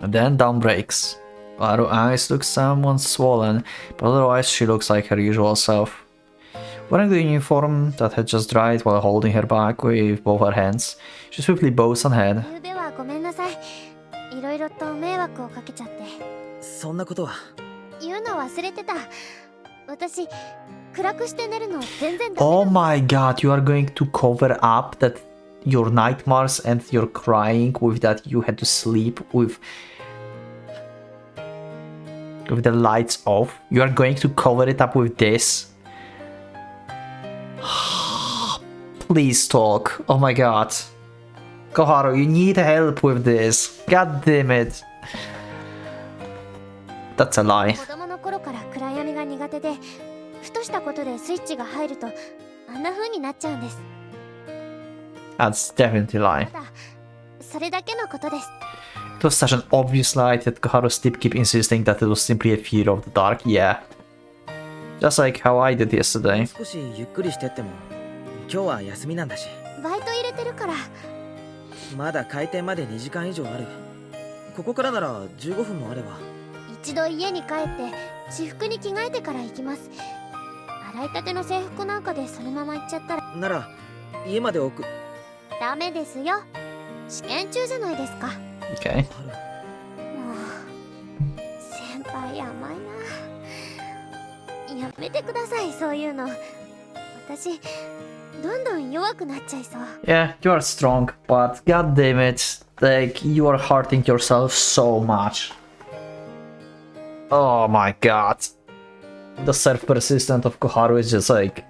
[SPEAKER 1] And then dawn breaks. Her eyes look somewhat swollen, but otherwise she looks like her usual self. Wearing the uniform that had just dried while holding her back with both her hands, she swiftly bows ahead.
[SPEAKER 5] ごめんなさい。いろいろと迷惑をかけちゃって。
[SPEAKER 2] そんなことは。
[SPEAKER 5] 言うの忘れてた。私、暗くして寝るの全然ダメ。
[SPEAKER 1] Oh my god, you are going to cover up that your nightmares and your crying with that you had to sleep with the lights off. You are going to cover it up with this? Please talk. Oh my god. Koharu, you need help with this. God damn it. That's a lie.
[SPEAKER 5] 子供の頃から暗闇が苦手で、ふとしたことでスイッチが入るとあんな風になっちゃうんです。
[SPEAKER 1] That's definitely a lie.
[SPEAKER 5] ただ、それだけのことです。
[SPEAKER 1] It was such an obvious lie that Koharu's tip keep insisting that it was simply a fear of the dark. Yeah. Just like how I did yesterday.
[SPEAKER 2] 少しゆっくりしてっても、今日は休みなんだし。
[SPEAKER 5] バイト入れてるから。
[SPEAKER 2] まだ開店まで2時間以上ある。ここからなら15分もあれば。
[SPEAKER 5] 一度家に帰って私服に着替えてから行きます。洗いたての制服なんかでそのまま行っちゃったら。
[SPEAKER 2] なら家まで送。
[SPEAKER 5] ダメですよ。試験中じゃないですか。
[SPEAKER 1] Okay.
[SPEAKER 5] もう先輩甘いな。やめてください、そういうの。私どんどん弱くなっちゃいそう。
[SPEAKER 1] Yeah, you are strong, but god damn it, like you are hurting yourself so much. Oh my god. The self-persistent of Koharu is just like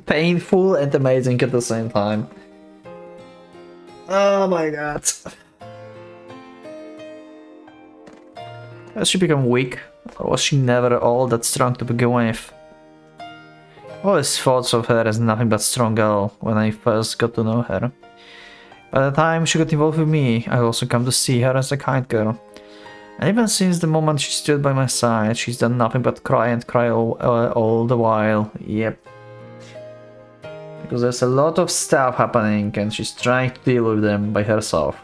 [SPEAKER 1] painful and amazing at the same time. Oh my god. Has she become weak? Or was she never all that strong to begin with? I always thought of her as nothing but strong girl when I first got to know her. By the time she got involved with me, I also come to see her as a kind girl. And even since the moment she stood by my side, she's done nothing but cry and cry all the while. Yep. Because there's a lot of stuff happening and she's trying to deal with them by herself.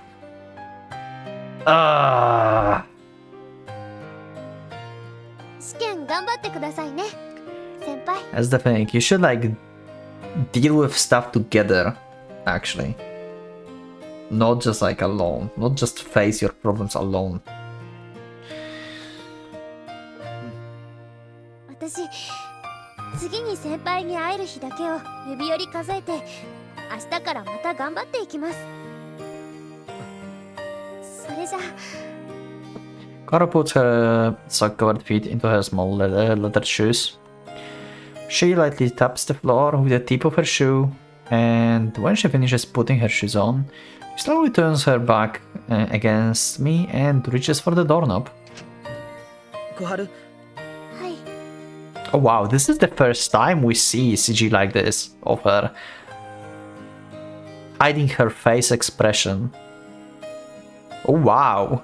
[SPEAKER 1] Ah.
[SPEAKER 5] 試験頑張ってくださいね、先輩。
[SPEAKER 1] That's the thing. You should like deal with stuff together, actually. Not just like alone. Not just face your problems alone.
[SPEAKER 5] 私次に先輩に会える日だけを指折り数えて明日からまた頑張っていきます。それじゃ
[SPEAKER 1] Kara puts her sock-covered feet into her small leather shoes. She lightly taps the floor with the tip of her shoe, and when she finishes putting her shoes on, she slowly turns her back against me and reaches for the doorknob.
[SPEAKER 2] 小春、
[SPEAKER 5] はい。
[SPEAKER 1] Oh wow, this is the first time we see CG like this of her hiding her face expression. Oh wow.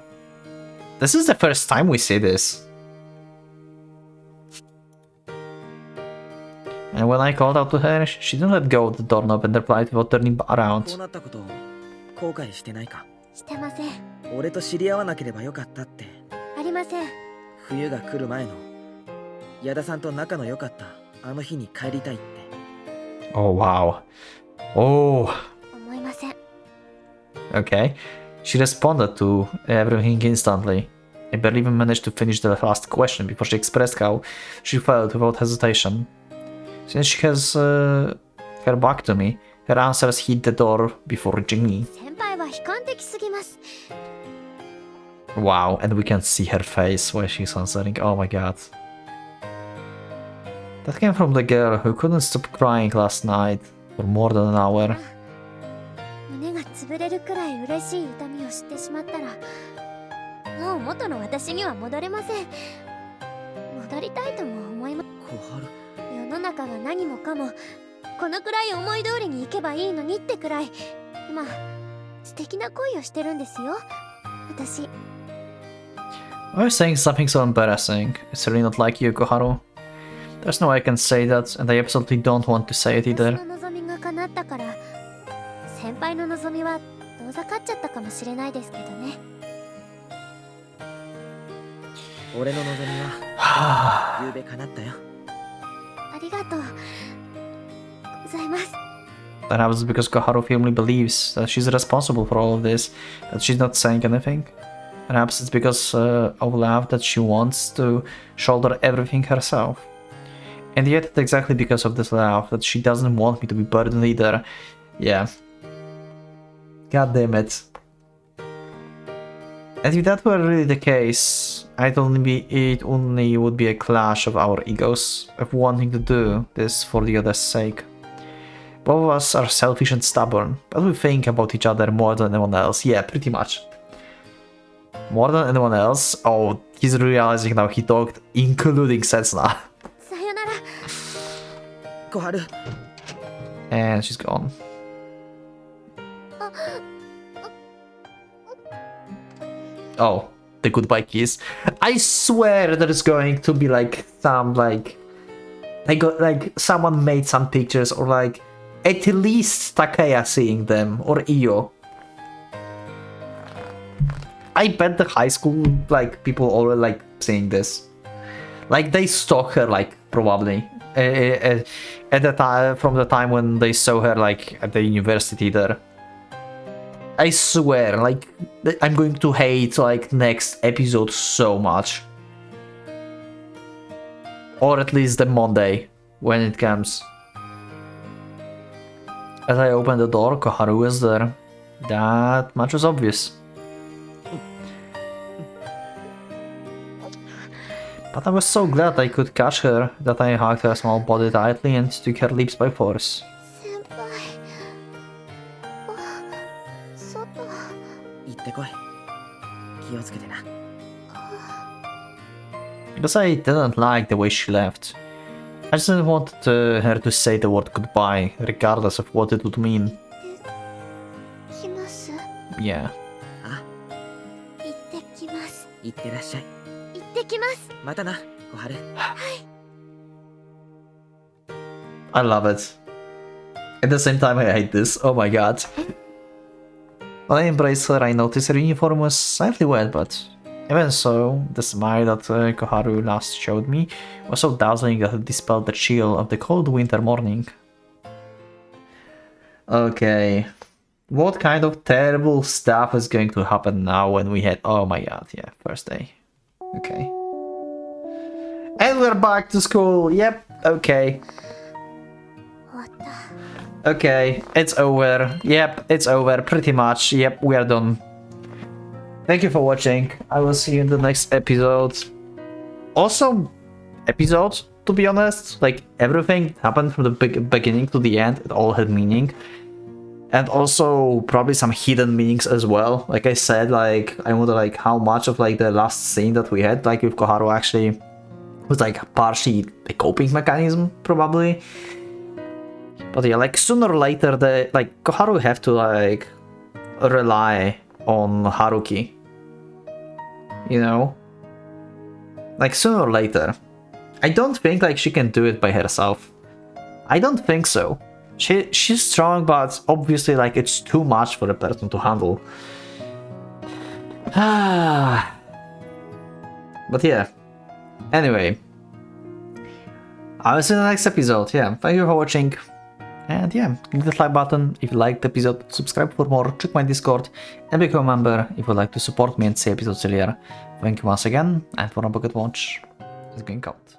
[SPEAKER 1] This is the first time we see this. And when I called out to her, she didn't let go of the doorknob and replied without turning
[SPEAKER 2] こ
[SPEAKER 1] around.
[SPEAKER 2] うなったことを後悔してないか？
[SPEAKER 5] してません。
[SPEAKER 2] 俺と知り合わなければよかったって。
[SPEAKER 5] ありません。
[SPEAKER 2] 冬が来る前の矢田さんと仲の良かったあの日に帰りたいって。
[SPEAKER 1] Oh wow. Oh,
[SPEAKER 5] 思いません。
[SPEAKER 1] okay. She responded to everything instantly. I barely even managed to finish the last question before she expressed how she felt without hesitation. Since she has her back to me, her answers hit the door before reaching me.
[SPEAKER 5] 先輩は悲観的すぎます。
[SPEAKER 1] Wow, and we can see her face while she's answering. Oh my god. That came from the girl who couldn't stop crying last night for more than an hour.
[SPEAKER 5] 胸が潰れるくらい嬉しい痛みを知ってしまったら、もう元の私には戻れません。戻りたいとも思いま。
[SPEAKER 2] 小春、
[SPEAKER 5] 世の中が何もかもこのくらい思い通りにいけばいいのにってくらい今素敵な恋をしてるんですよ、私。
[SPEAKER 1] I was saying something so embarrassing. It's really not like you, Koharu. There's no way I can say that, and I absolutely don't want to say it
[SPEAKER 5] 私
[SPEAKER 1] either.
[SPEAKER 5] の望みが叶ったから、先輩の望みは遠ざかっちゃったかもしれないですけどね。
[SPEAKER 2] 俺の望みは夕べ叶ったよ。
[SPEAKER 5] ありがとうございます。
[SPEAKER 1] Perhaps because Koharu firmly believes that she's responsible for all of this, that she's not saying anything. Perhaps it's because of love that she wants to shoulder everything herself. And yet it's exactly because of this love that she doesn't want me to be burdened either. Yeah. God damn it. And if that were really the case, it only would be a clash of our egos, of wanting to do this for the other's sake. Both of us are selfish and stubborn, but we think about each other more than anyone else. Yeah, pretty much. More than anyone else? Oh, he's realizing now he talked, including Setsuna.
[SPEAKER 5] さよなら。
[SPEAKER 2] 小春、
[SPEAKER 1] And she's gone. Oh, the goodbye kiss. I swear there's going to be like some like someone made some pictures, or like at least Takeya seeing them, or Io. I bet the high school like people already like seeing this. Like they stalk her, like probably at the time, from the time when they saw her like at the university there. I swear, like, I'm going to hate, like, next episode so much. Or at least the Monday, when it comes. As I open the door, Koharu is there. That much is obvious. But I was so glad I could catch her that I hugged her small body tightly and took her lips by force.
[SPEAKER 5] 先輩外
[SPEAKER 2] 行ってこい。気をつけてな。
[SPEAKER 1] Because I didn't like the way she left. I just didn't want her to say the word goodbye, regardless of what it would mean.
[SPEAKER 5] 来ます
[SPEAKER 1] Yeah.
[SPEAKER 2] あ、
[SPEAKER 5] 行ってきます。
[SPEAKER 2] 行ってらっしゃい。
[SPEAKER 5] 行ってきます。
[SPEAKER 2] またな、小春。
[SPEAKER 1] I love it. At the same time, I hate this. Oh my god. When I embraced her, I noticed her uniform was slightly wet, but even so, the smile that Koharu last showed me was so dazzling that it dispelled the chill of the cold winter morning. Okay. What kind of terrible stuff is going to happen now when we head... Oh my god, yeah, first day. Okay. And we're back to school! Yep, okay.
[SPEAKER 5] 終わった。
[SPEAKER 1] Okay, it's over. Yep, it's over. Pretty much. Yep, we are done. Thank you for watching. I will see you in the next episode. Awesome episode, to be honest. Like, everything happened from the beginning to the end. It all had meaning. And also, probably some hidden meanings as well. Like I said, like, I wonder, like, how much of, like, the last scene that we had, like, with Koharu actually was, like, partially a coping mechanism, probably. But yeah, like, sooner or later, Koharu have to, like, rely on Haruki. You know? Like, sooner or later. I don't think, like, she can do it by herself. I don't think so. She's strong, but obviously, like, it's too much for a person to handle. But yeah. Anyway. I'll see you in the next episode. Yeah, thank you for watching. And yeah, click the like button if you liked the episode, subscribe for more, check my Discord, and become a member if you'd like to support me and see episodes earlier. Thank you once again, and for a Pocket Watch, it's going out.